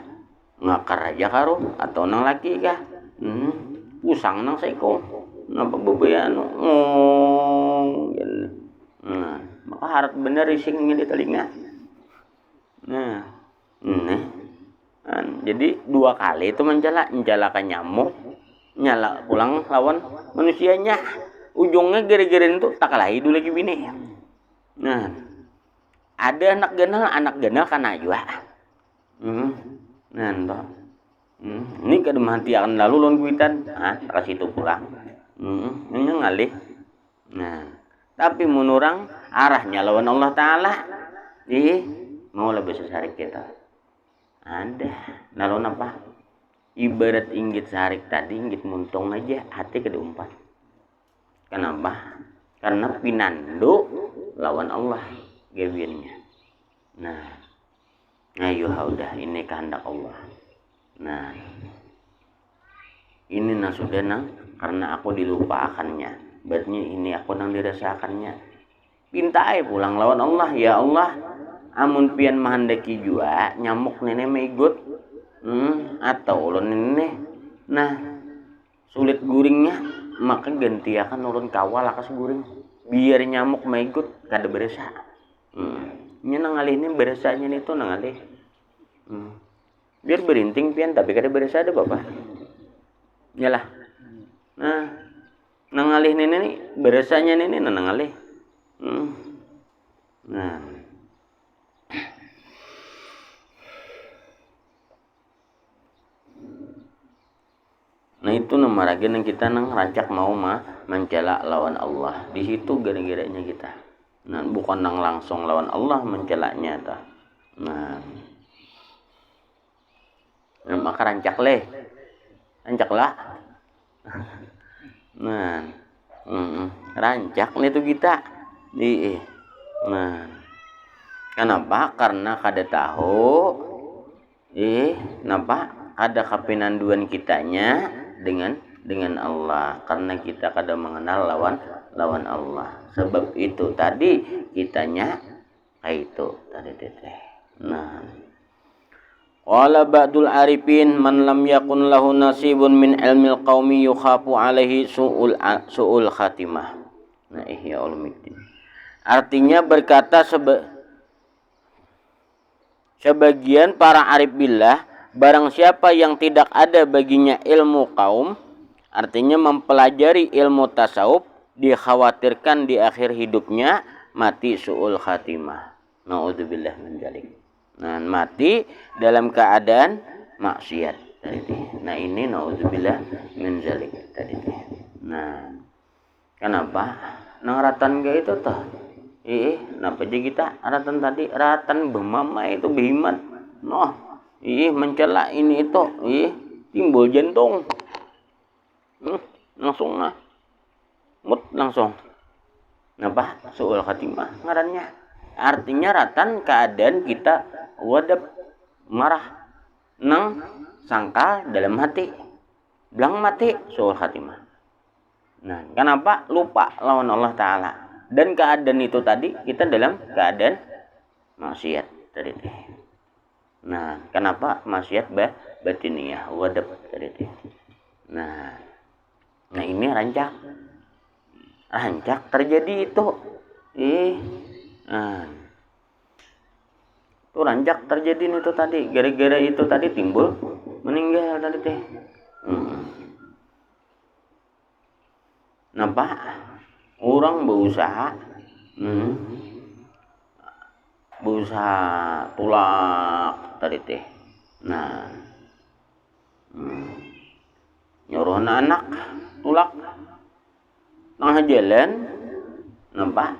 Ngakar aja karo atau nang laki kah? Usang nang seko. Napa bebean ngong. Maka harap bener isingnya di telinga. Nah, jadi 2 kali itu mencalakan nyamuk, nyala pulang lawan manusianya. Ujungnya gara-gara itu tak kalah hidup lagi bini. Nah, ada anak ganal kana juga. Nah, toh. Ini kada mati akan lalu lawan kuitan. Tak situ pulang. Ini ngalih. Nah, tapi menurang arahnya lawan Allah Ta'ala. Mau lebih sesarik kita. Ada. Lalu apa? Ibarat inggit sarik tadi, inggit muntung aja, hati kedeumpat. Kenapa? Karena pinando lawan Allah gawirnya. Nah, ayo udah ini kehendak Allah. Nah, ini sudah karena aku dilupakannya. Berarti ini aku dirasakannya. Pinta pulang lawan Allah, ya Allah. Amun pian mahandaki jua nyamuk nenek megot atau ulun nenek. Nah, sulit guringnya, maka gantiakan ulun kawal akas guring. Biar nyamuk megot kada beresa. Nya nangalih ini beresanya itu nangalih. Biar berinting pian tapi kada beresa ada bapak. Yalah. Nah, nangalih nenek beresanya nenek nangalih. Nah itu nomor lagi yang kita rancak mau mencela lawan Allah. Di situ gara-garanya kita. Nah bukan langsung lawan Allah mencelaknya ta. Nah, maka rancaklah. Nah, rancak itu kita. Nah, kenapa? Karena kada tahu. Kenapa? Ada kepinanduan kitanya dengan Allah, karena kita kada mengenal lawan Allah. Sebab itu tadi kitanya kayak itu tadi teh. Nah, qala ba'dul arifin man lam yakun lahu nasibun min ilmil qaumi yukhafu alaihi su'ul khatimah. Nah, Ihya Ulumuddin. Artinya berkata sebagian para arif billah, barang siapa yang tidak ada baginya ilmu kaum, artinya mempelajari ilmu tasawuf, dikhawatirkan di akhir hidupnya mati su'ul khatimah. Na'udzubillah min dzalik. Nah, mati dalam keadaan maksiat tadi. Nah, ini na'udzubillah min dzalik tadi. Nah, kenapa? Nang ratan ge itu toh. Kenapa aja kita ratan tadi ratan bemama itu behimat. Noh, mencela ini itu, timbul jantung. Langsung nah. Mut langsung. Napa? Su'ul khatimah ngarannya. Artinya ratan keadaan kita wadab marah nang sangkal dalam hati. Belang mati su'ul khatimah. Nah, kenapa? Lupa lawan Allah Ta'ala. Dan keadaan itu tadi kita dalam keadaan maksiat tadi. Nah, kenapa maksiat batiniyah wadab tadi. Nah, ini rancak terjadi itu. Itu rancak terjadi itu tadi. Gara-gara itu tadi timbul meninggal tadi teh. Nampak? Orang berusaha tulak tadi teh. Nah, nyuruh anak tulak tengah jalan, nampak?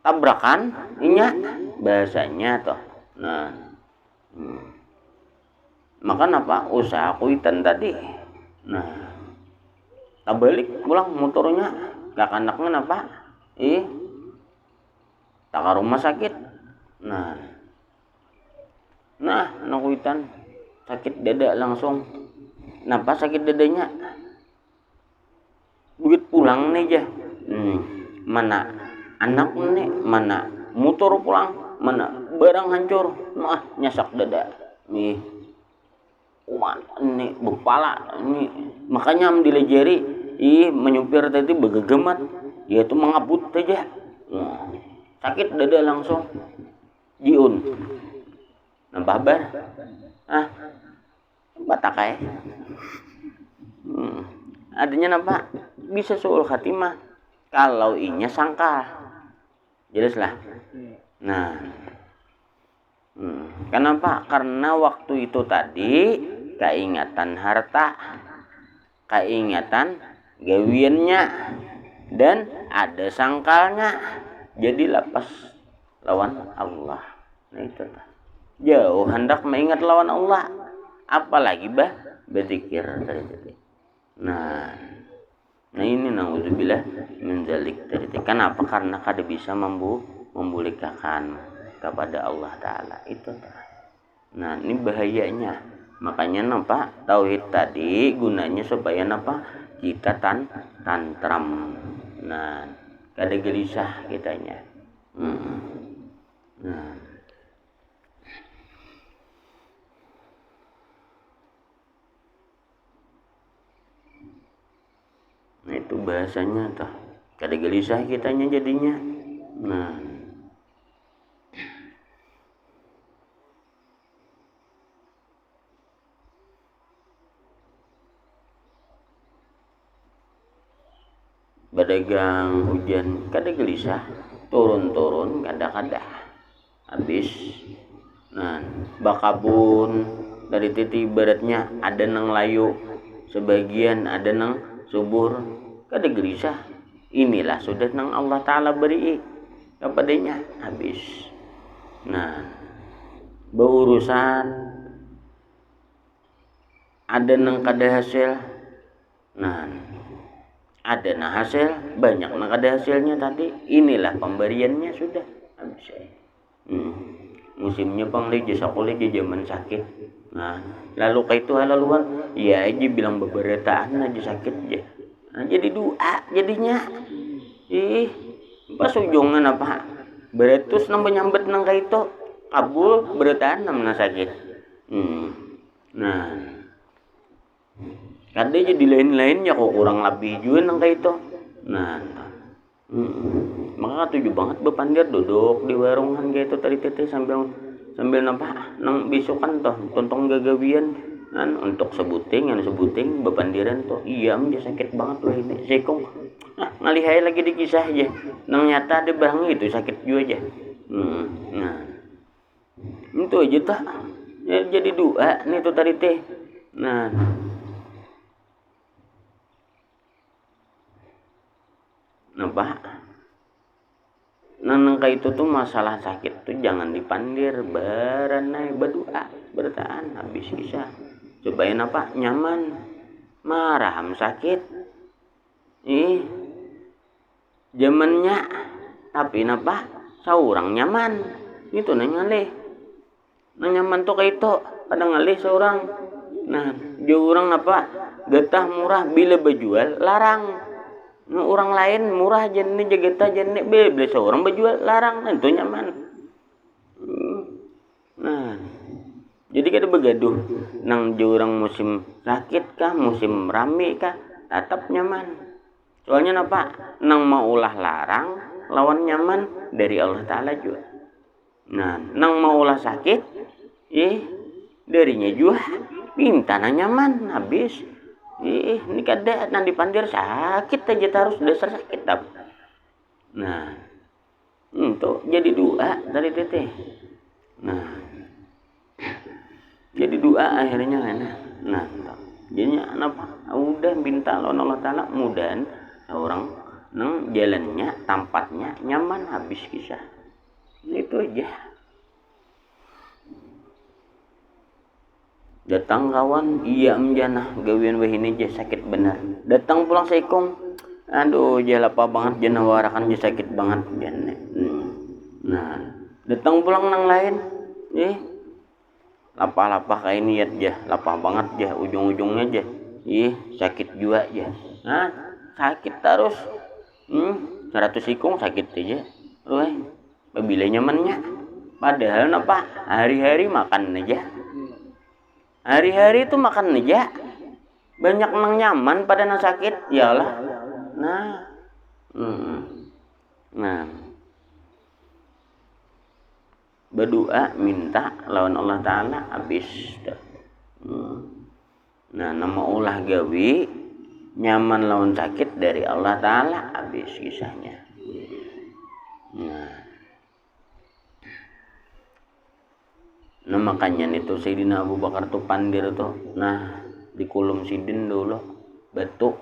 Tabrakan, inya bahasanya toh. Nah, maka napa usaha kuitan tadi. Nah, balik pulang motornya, gak anaknya napa? Tak ke rumah sakit. Nah, anak kuitan sakit dada langsung. Napa sakit dadanya? Duit pulang nih aja. Mana anak nih, mana motor pulang, mana barang hancur, nyasak dada. Ini bepala ini makanya dilejeri menyupir tadi begegemat, yaitu mengabut aja. Sakit dada langsung jiun. Nambah bar. Batakai. Adanya napa? Bisa su'ul khatimah kalau inya sangkal. Jelas lah. Nah, kenapa? Karena waktu itu tadi keingatan harta, keingatan gawiannya, dan ada sangkalnya, jadi lapas lawan Allah. Nah itu jauh hendak mengingat lawan Allah, apalagi berzikir tadi. Nah ini naudzubillah min dzalik tadi. Kenapa? Karena kada bisa membulikakan kepada Allah Ta'ala itu. Nah ini bahayanya. Makanya napa tauhid tadi gunanya supaya napa kita tantram. Nah kada gelisah kitanya. Nah itu bahasanya toh, kada gelisah kitanya jadinya. Nah, badagang hujan kada gelisah, turun kada habis. Nah, bakabun dari titi ibaratnya ada nang layu, sebagian ada nang subur, kada gelisah. Inilah sudah nang Allah Ta'ala beri kepadanya habis. Nah, berurusan ada nang kada hasil. Nah, ada nah hasil, banyak nah kada hasilnya tadi. Inilah pemberiannya sudah habis. Musimnya panglih sakulih di zaman sakit. Nah, lalu kaitu halaluan, ya aja bilang beberataan aja sakit aja. Nah, jadi doa jadinya. pas ujungan apa beretus nang menyambet nang kaito kabul beretanam na sakit. Nah kade jadi lain-lainnya kok kurang lebih juga nang kaito. Nah maka tujuh banget bepandir duduk di warungan gitu tadi teteh sambil napa nang besokan toh tontong gagawian kan untuk sebuting bepandiran tuh iya aja sakit banget loh ini sekong ngalihai lagi di kisah aja nang nyata ada barang itu sakit juga aja. Nah itu aja tuh ya, jadi dua nih tuh tadi teh. Nah napa nang itu tuh masalah sakit tuh jangan dipandir beranai berdoa bertahan habis kisah supaya napa nyaman maraham sakit zamannya tapi napa saurang nyaman itu nang nyaman tuh kayak itu kadang ngalih seorang. Nah diurang apa getah murah bila berjual larang orang lain murah jenis jageta jenis beli seorang berjual larang itu nyaman. Nah jadi kita begaduh nang jurang musim sakit kah musim rame kah tetap nyaman soalnya napa nang mau ulah larang lawan nyaman dari Allah Ta'ala juga. Nah nang mau ulah sakit darinya juga minta nang nyaman habis ini kada nang dipandir sakit aja terus dasar sakit tab. Nah untuk jadi dua dari teteh. Nah jadi dua akhirnya kan. Nah jadinya apa udah minta lawan Allah Ta'ala mudahan orang nang jalannya tempatnya nyaman habis kisah itu aja. Datang kawan iya menjana gawian wahini aja sakit benar datang pulang sekong aduh jalapa banget jana warakan aja sakit banget jana. Nah datang pulang nang lain lapah-lapah kayak niat aja lapah banget aja ujung-ujungnya aja sakit juga aja. Nah sakit terus 100 ikung sakit aja bila nyamannya padahal napa hari-hari makan aja hari-hari itu makan aja banyak nang nyaman pada nang sakit yalah. Nah berdoa minta lawan Allah Ta'ala habis. Nah nama ulah gawi nyaman lawan sakit dari Allah Ta'ala habis kisahnya. Nah makanya itu Sayyidina Abu Bakar tuh pandir tuh nah di kulum sidin dulu betuk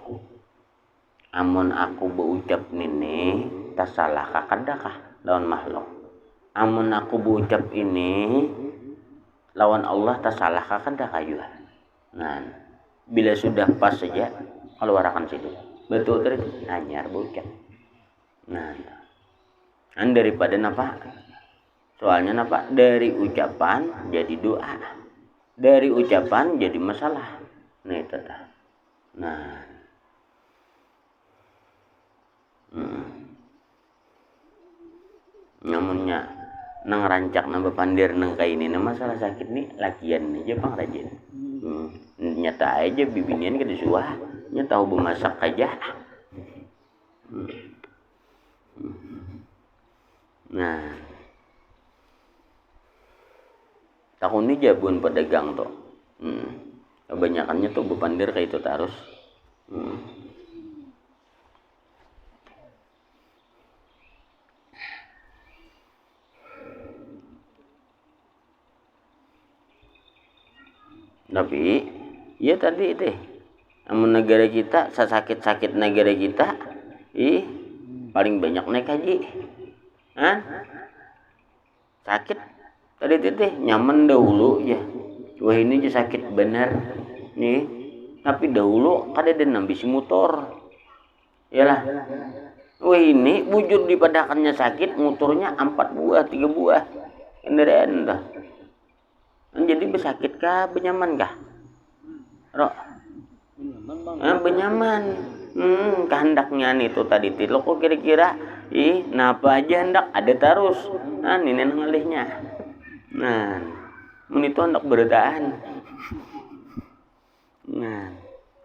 amun aku berucap nini tak salah kakadakah lawan makhluk amun aku berucap ini lawan Allah tak salah kakadakah juga. Nah bila sudah pas saja keluarkan situ betul terus anyar berucap. Nah daripada napa soalnya napa dari ucapan jadi doa dari ucapan jadi masalah. Nah itu dah. Nah namunnya nang rancak nang bepandir nang kayak ini masalah sakit nih lakian aja pang rajin. Nyata aja bibinian kada suah nya tahu bemasak aja. Nah tahun ini jabun pedagang tuh kebanyakannya tuh bepandir kayak itu terus. Tapi ya tadi itu amun negara kita sakit-sakit negara kita paling banyak naik haji sakit tadi teh nyaman dahulu ya wah ini aja sakit bener nih tapi dahulu kada ada nambisi motor yalah wah ini wujud di padakannya sakit motornya 4 buah 3 buah kendaraan dah jadi besakit kah benyaman kah Rok benyaman kehendaknya nih tuh tadi lo kok kira-kira napa aja hendak ada terus. Nah, ini ngalihnya. Nah, mun itu hendak bertaan. Nah,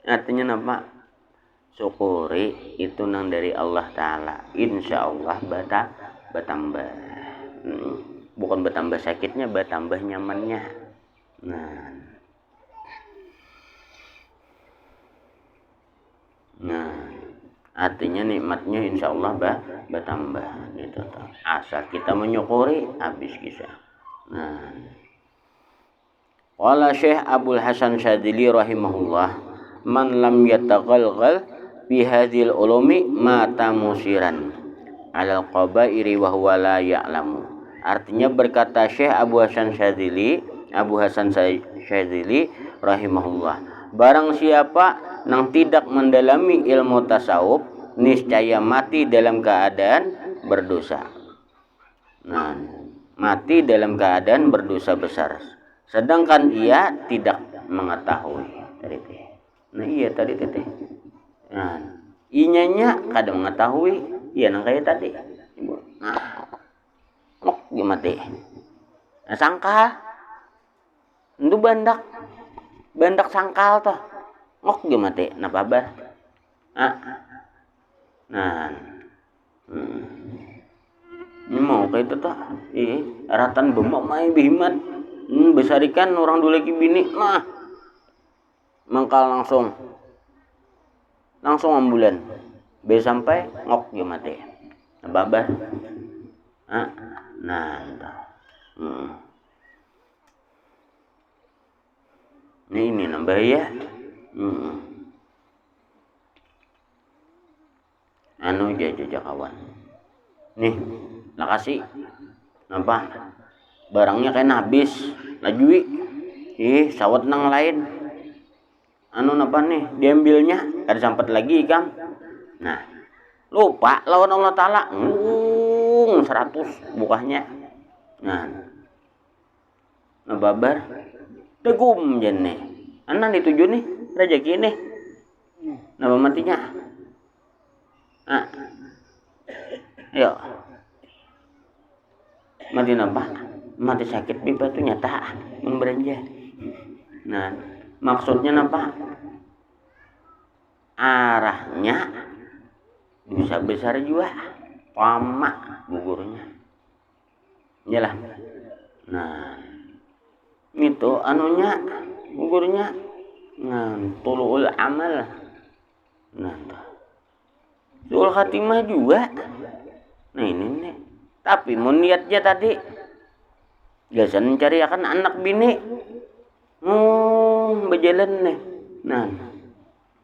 artinya napa? Syukuri itu nang dari Allah Ta'ala. Insya Allah bertambah. Bukan bertambah sakitnya, bertambah nyamannya. Nah, artinya nikmatnya insya Allah bertambah gitu. Asal kita menyukuri habis kisah. Nah, qala Syekh Abdul Hasan Syadzili rahimahullah, man lam yataghalghal fi hadhil ulumi mata musiran alal qabairi wa huwa la ya'lamu. Artinya berkata Syekh Abu Hasan Syadzili rahimahullah, barang siapa nang tidak mendalami ilmu tasawuf niscaya mati dalam keadaan berdosa. Nah, mati dalam keadaan berdosa besar, sedangkan ia tidak mengetahui tadi teh. Nah iya tadi teh. Nah, inyanya kada mengetahui, iya nang kayak tadi. Nah, gimana teh? Nah, sangkal. Itu bandak sangkal toh. Gimana teh? Napa bar? Nah. Mau kayak itu toh. Aratan bemak mai bihimat. Besarikan orang dulu lagi bini mah. Mangkal langsung ambulan. Be sampai gimana teh? Napa bar? Nah. Ini nambah ya. Anu jaja kawan. Nih, makasih. Nampak barangnya kayak habis. Lajui. Sawat nang lain. Anu napa nih? Diambilnya kada sempat lagi, Kang. Nah, lupa lawan Allah Ta'ala. 100 bukahnya. Nah. Nababar. Tegum jene. Anan dituju nih, rezeki nih. Napa matinya? Ayo. Mati napa? Mati sakit pipa itu nyata memberanja. Nah, maksudnya napa? Arahnya bisa besar juga. Lama gugurnya. Iyalah. Nah, itu anunya gugurnya tulul amal. Nah, sul khatimah juga. Nah ini nih. Tapi mau niatnya tadi biasa mencari akan anak bini. Berjalan nih.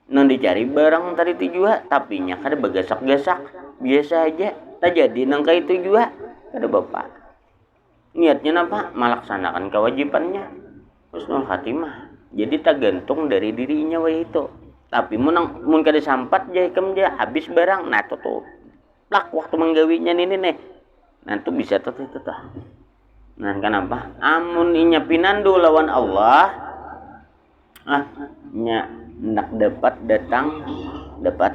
Nah dicari barang tadi itu juga, tapi nya kada bagasak-gasak. Biasa aja. Tak jadi nangka itu juga. Kada bapak. Niatnya apa? Melaksanakan kewajibannya. Husnul khatimah. Jadi tak gantung dari dirinya itu. Tapi mun kada sampat jaikem dia habis barang. Nah tuh. Plak waktu menggawinya ini nih. Nah tuh bisa tuh. Nah kenapa? Amun inya pinandu lawan Allah. Nya nak dapat datang dapat.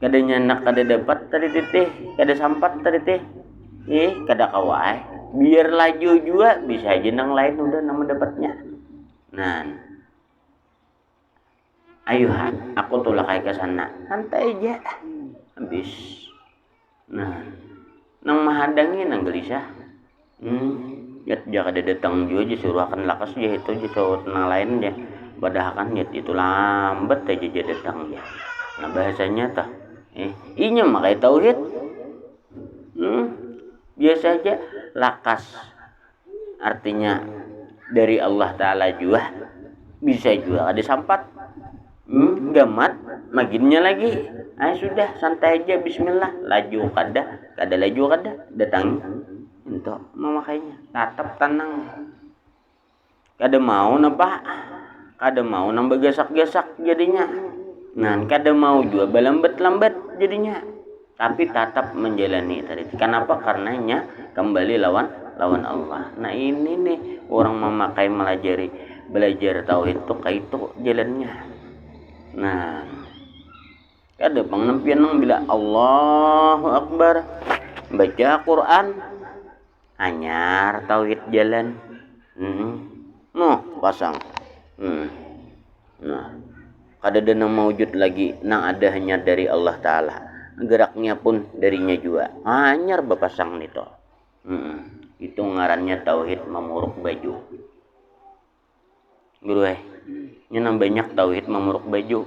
Kadanya nak kada dapat tadi teh. Kada sampat tadi teh. Kada kawai. Biar laju juga bisa aja nang lain udah nama dapatnya. Nah, ayo aku tulak kayak ke sana, santai aja, habis. Nah, nang mahadangin nang gelisah. Ya kada datang juga suruh akan lakas ya itu aja so nang lain aja. Padahal kan ya itu lambat aja jadi datang ya. Nah bahasanya tah, inya makai tauhid. Biasa aja lakas artinya dari Allah Ta'ala juga bisa juga ada sampat gamat maginnya lagi sudah santai aja bismillah laju kada laju kada datang untuk memakainya tatap tenang kada mau nang begasak-gasak jadinya kada mau juga belambat-lambat jadinya tapi tetap menjalani tadi. Kenapa? Karenanya kembali lawan Allah. Nah ini nih orang memakai belajar tauhid itu kayak itu jalannya. Nah, kada pangnempian nang bila Allahu Akbar baca Quran anyar tauhid jalan. Pasang. Nah, kada ada nang mewujud lagi, nang ada hanya dari Allah Ta'ala, geraknya pun darinya juga, anyar bapasang nito. Itu ngarannya tauhid memuruk baju. Guru nya banyak tauhid memuruk baju.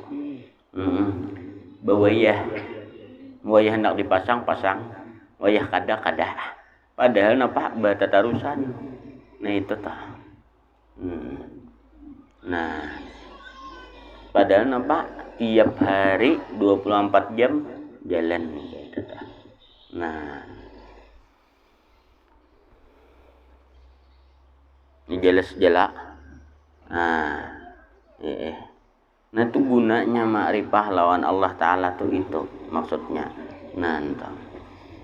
Bawayah hendak dipasang, wayah kada. Padahal napa batatarusan. Nah itu tah. Nah, padahal napa tiap hari 24 jam jalan gitu tah. Nah, ini jelas jela. Nah itu gunanya makrifah lawan Allah Ta'ala tuh itu maksudnya. Nah entah.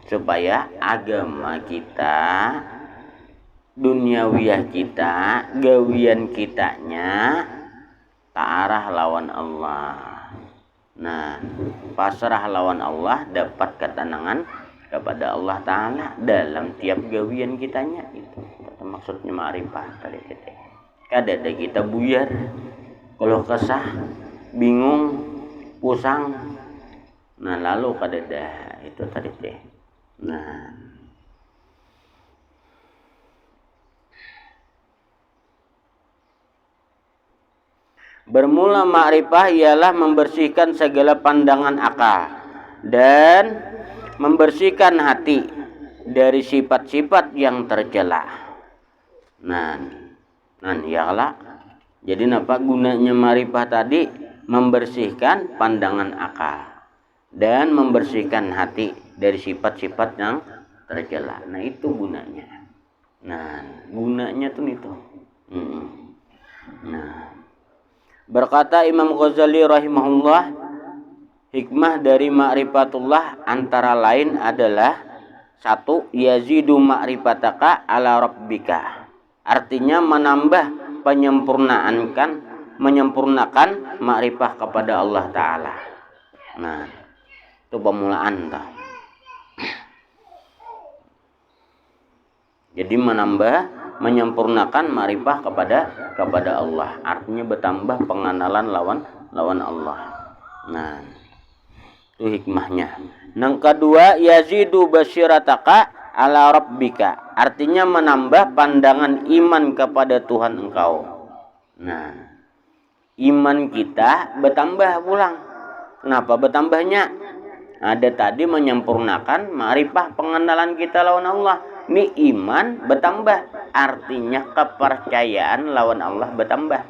Supaya agama kita, duniawiyah kita, gawian kitanya ta'arah lawan Allah. Nah, pasrah lawan Allah, dapat ketenangan kepada Allah Ta'ala dalam tiap gawian kitanya. Itu maksudnya makrifah tadi kita. Kada ada kita buyar, kalau kesah, bingung, pusang. Nah lalu kada ada itu tadi teh. Nah, bermula makrifah ialah membersihkan segala pandangan akal dan membersihkan hati dari sifat-sifat yang tercela. Nah iyalah. Jadi apa gunanya makrifah tadi? Membersihkan pandangan akal dan membersihkan hati dari sifat-sifat yang tercela. Nah itu gunanya. Nah gunanya tuh itu. Nah, berkata Imam Ghazali rahimahullah, hikmah dari ma'rifatullah antara lain adalah 1. Yazidu ma'rifataka ala rabbika. Artinya menambah menyempurnakan makrifah kepada Allah Ta'ala. Nah, itu pemulaan tah. Jadi menyempurnakan makrifah kepada Allah. Artinya bertambah pengenalan lawan Allah. Nah, itu hikmahnya. Yang kedua, yazidu basyirataka ala rabbika. Artinya menambah pandangan iman kepada Tuhan engkau. Nah, iman kita bertambah pulang. Kenapa bertambahnya? Ada tadi menyempurnakan makrifah pengenalan kita lawan Allah. Ini iman bertambah. Artinya kepercayaan lawan Allah bertambah.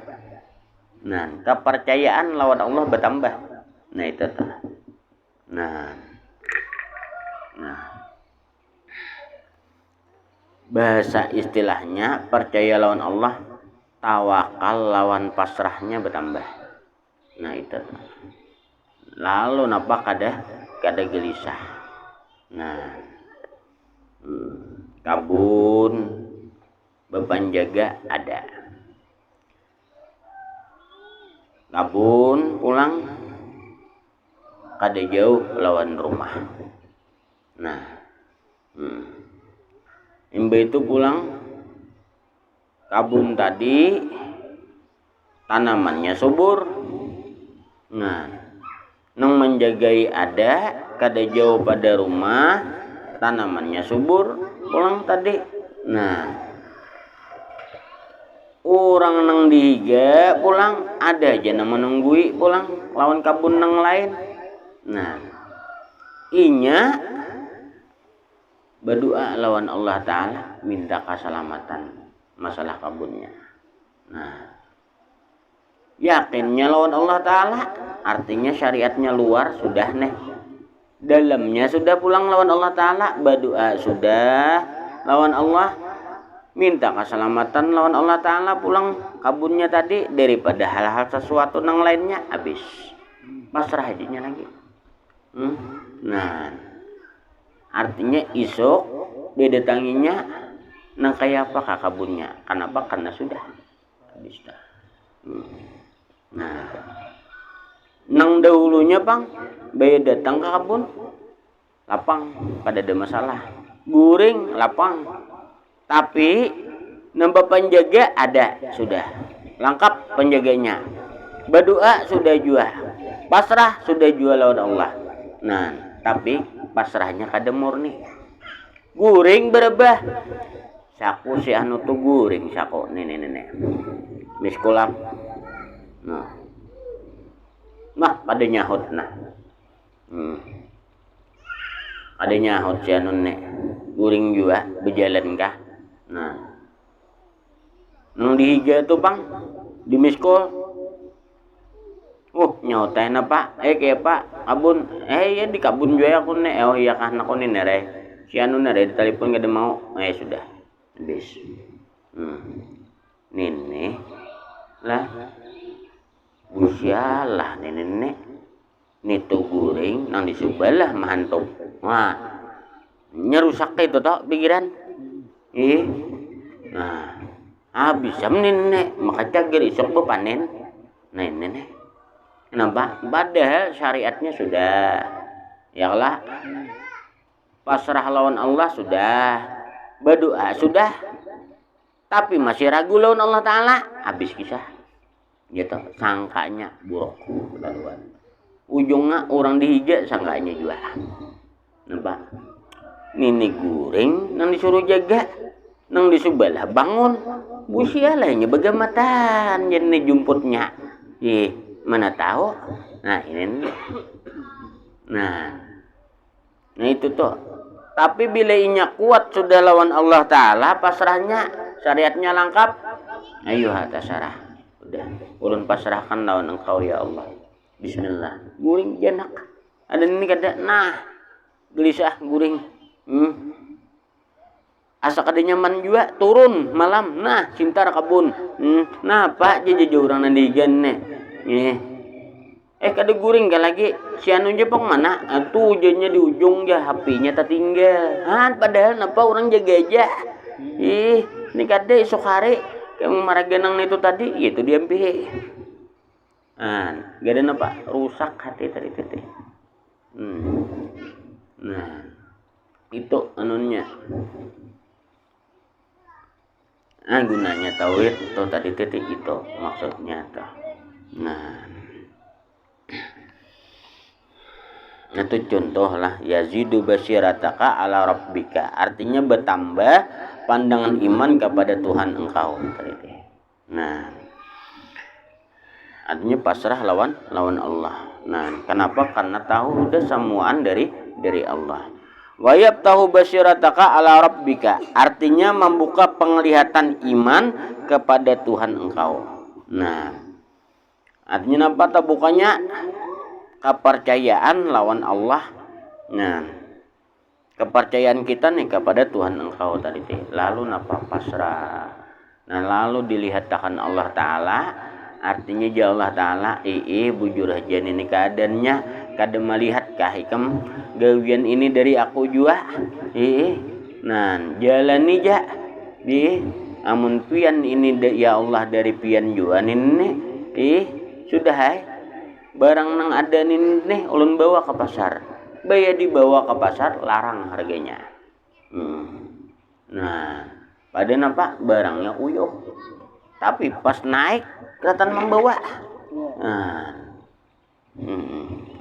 Nah, kepercayaan lawan Allah bertambah. Nah, itu tuh. Nah. Bahasa istilahnya percaya lawan Allah, tawakal lawan pasrahnya bertambah. Nah itu. Lalu napa kada gelisah. Nah, kabun beban jaga ada. Kabun pulang kada jauh lawan rumah. Nah, imbe itu pulang kabun tadi tanamannya subur. Nah, nang menjagai ada kada jauh pada rumah, tanamannya subur pulang tadi. Nah, orang nang dihiga pulang ada aja nang menunggui pulang lawan kabun nang lain. Nah, inya berdoa lawan Allah Ta'ala minta keselamatan masalah kabunnya. Nah, yakinnya lawan Allah Ta'ala artinya syariatnya luar sudah nih, dalamnya sudah pulang lawan Allah Ta'ala, berdoa sudah lawan Allah, minta keselamatan lawan Allah Ta'ala, pulang kabunnya tadi daripada hal-hal sesuatu nang lainnya habis pasrah hajinya lagi. Nah, artinya isok didatanginya nang kayak apa kabunnya. Kenapa? Karena sudah habis dah. Nah, nang dahulunya bang, bayar datang ke kabun lapang pada ada masalah. guring lapang. Tapi nambah penjaga ada, sudah lengkap penjaganya. Berdoa sudah jua, pasrah sudah jua lawan Allah. Nah, tapi pasrahnya kada murni. Guring berebah. Saku si anu tuh guring saku nenek. Miskulap. Nah, pada nyahut nah. Ada nyahut si anu nek. Guring juga berjalan kah? Nah. Nang dihiga tuh bang di miskul. Nyautahin apa? Kayak pak abun. Ya di kabun juga aku nek. Oh iya kan aku nih nere. Si anu nere di telepon gak ada mau. Sudah. Habis. Nenek lah. Busialah nenek. Nito guring nang disubalah mahantok. Wah. Nyerusak itu toh pikiran. Nah. Habis nenek maka cager isok bepanen. Nenek. Kenapa? Padahal syariatnya sudah, ya Allah, pasrah lawan Allah sudah, berdoa sudah, tapi masih ragu lawan Allah Ta'ala, habis kisah, gitu, sangkanya buruk, laluan. Ujungnya orang dihiga sangkanya juga, nampak? Nini guring, nang disuruh jaga, nang disubalah bangun, busialahnya bagamatan, jadi jumputnya, mana tahu. Nah ini nah itu tuh. Tapi bila inya kuat sudah lawan Allah Ta'ala, pasrahnya syariatnya lengkap, ayo tasarah udah ulun pasrahkan lawan engkau ya Allah, bismillah. Guring janak ada ini kada, nah gelisah guring, asa kada nyaman juga turun malam, nah cinta kabun, nah pak jaja orang nandigan nek. Kada guring ka lagi. Si anu Jepang mana? Atuh jadinya di ujung ya HP-nya tertinggal. Padahal napa orang jaga aja. Ini kada esok hari kamu maraganang itu tadi, itu dia MP. Gak ada napa rusak hati tadi teh. Nah, itu anunya. Gunanya tauhid itu tadi titik itu maksudnya tuh. Nah itu contoh lah, yazidu basyirataka ala rabbika, artinya bertambah pandangan iman kepada Tuhan engkau. Nah artinya pasrah lawan Allah. Nah kenapa? Karena tahu udah semuaan dari Allah. Wa yabtahu basyirataka ala rabbika, artinya membuka penglihatan iman kepada Tuhan engkau. Nah artinya apa tabukanya? Kepercayaan lawan Allah. Nah kepercayaan kita nih kepada Tuhan engkau tadi teh. Lalu napa pasrah. Nah lalu dilihat akan Allah Ta'ala, artinya ya Allah Ta'ala bujur aja ini keadaannya, kada melihat kah ikam gawian ini dari aku juga. Nah jalani ja amun pian ini ya Allah dari pian juga ini sudah barang nang ada nih ulun bawa ke pasar, bayar dibawa ke pasar larang harganya. Nah pada nampak barangnya uyuh, tapi pas naik kelihatan membawa.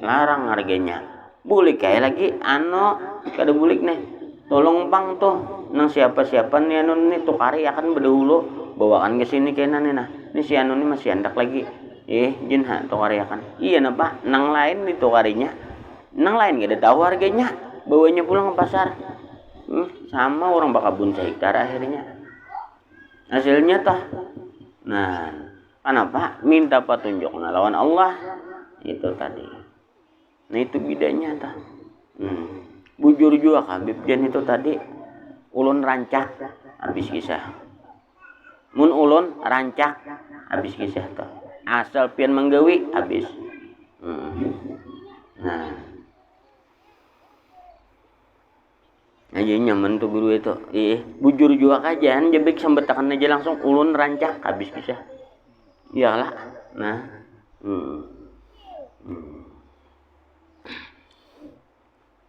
Larang harganya. Bulik kayak lagi kada bulik nih. Tolong bang tuh nang siapa nih anu nih tukari akan berdahulu bawakan ke sini kena nih nah. Ini si anu nih masih hendak lagi. Jinha tukari akan. Iya napa nang lain nih tukarinya. Nang lain gak ada tahu harganya. Bawanya pulang ke pasar. Sama orang bakabun sehektar akhirnya. Hasilnya toh. Nah, kenapa? Minta petunjuk lawan Allah. Itu tadi. Nah itu bedanya toh. Bujur juga Habib Jan itu tadi. Ulun rancak habis kisah. Mun ulun rancak habis kisah toh. Asal pian menggawi habis. Nah aja nyaman tuh guru itu. Bujur juga kajian jebek sambetakan aja langsung ulun rancak habis bisa. Iyalah. Nah.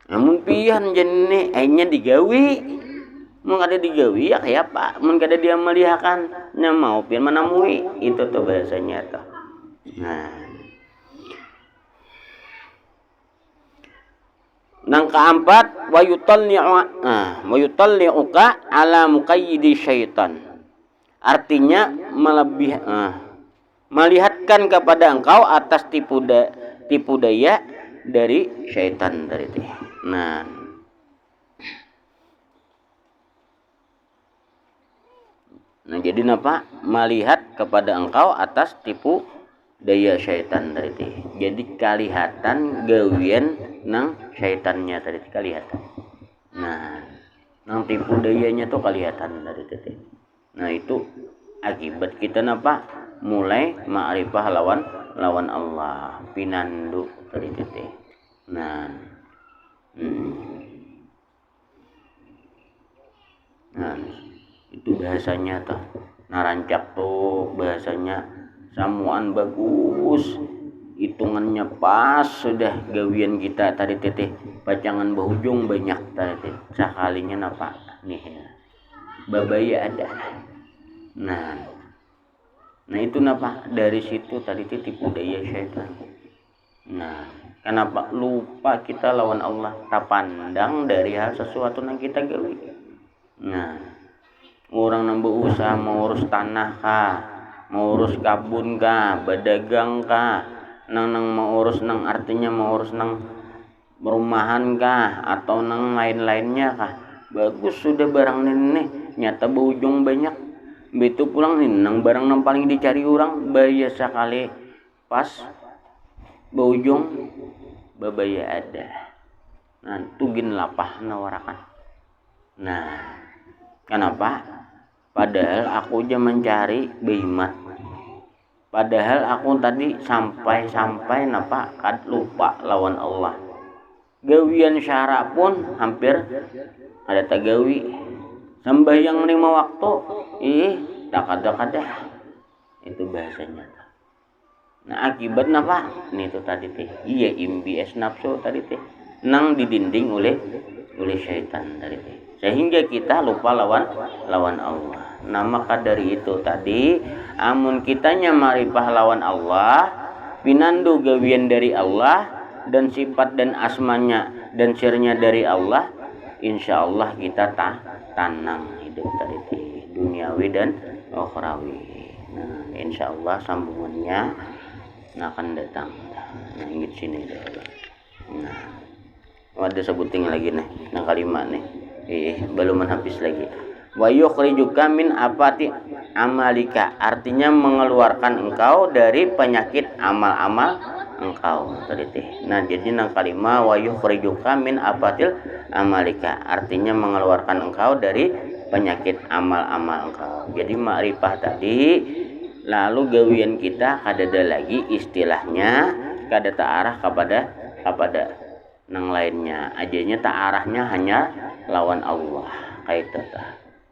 namun pian jene akhirnya digawi mun kada digawi ya kayak apa mun kada dia melihakan nya mau pian menamui itu tuh bahasanya tuh. Nah nang keempat wa yutalli'uka ala muqayyidi syaitan, artinya melihatkan kepada engkau atas tipu daya dari syaitan dari itu. Nah jadi napa melihat kepada engkau atas tipu daya syaitan tadi teh. Jadi kalihatan gawian nang syaitannya tadi teh kalihatan. Nah, nang tipu dayanya tuh kalihatan tadi teh. Nah, itu akibat kita napa mulai ma'rifah lawan Allah, pinandu tadi teh. Nah, itu bahasanya tuh narancak tuh bahasanya samuan bagus, hitungannya pas sudah gawian kita tadi teteh pacangan bahujung banyak tadi sekalinya napa nih babaya ada. Nah itu napa dari situ tadi tipu daya syaitan. Nah kenapa lupa kita lawan Allah tak pandang dari hal sesuatu yang kita gawi. Nah orang nambah usaha mau urus tanah kah, mau urus kabun kah, berdagang kah, nang mau urus nang artinya mau urus nang perumahan kah atau nang lain-lainnya kah, bagus sudah barang ini nyata berujung banyak, begitu pulang nih nang barang nang paling dicari orang bahaya sekali pas berujung babaya ada. Nah tugin lapah nawarakan. Nah kenapa? Padahal aku aja mencari bimat. Padahal aku tadi sampai napa kad lupa lawan Allah. Gawian syara pun hampir ada tagawi. Sembahyang 5 waktu, tak ada. Itu bahasanya. Nah akibat napa? Nih itu tadi teh. Iya imbias nafsu tadi teh. Nang didinding oleh syaitan tadi teh. Sehingga kita lupa lawan Allah. Nah maka dari itu tadi amun kitanya ma'rifah lawan Allah, pinandu gawian dari Allah dan sifat dan asmanya dan sirnya dari Allah, insyaallah kita tanang hidup tadi duniawi dan ukhrawi. Nah insyaallah sambungannya akan datang. Nah ingat sini dulu. Nah ada sebuting lagi nih nah kalimat nih belum habis lagi. Wa yukhrijuka min apati amalika, artinya mengeluarkan engkau dari penyakit amal-amal engkau tadi teh. Nah jadi nang kalimat wa yukhrijuka min apatil amalika, artinya mengeluarkan engkau dari penyakit amal-amal engkau. Jadi ma'rifah tadi lalu gawian kita kadada lagi istilahnya kada ta'arah kepada nang lainnya ajanya tak arahnya hanya lawan Allah kayak itu.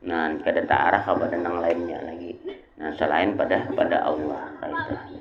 Nah kada tak arah kepada nang lainnya lagi. Nah selain pada Allah kayak itu.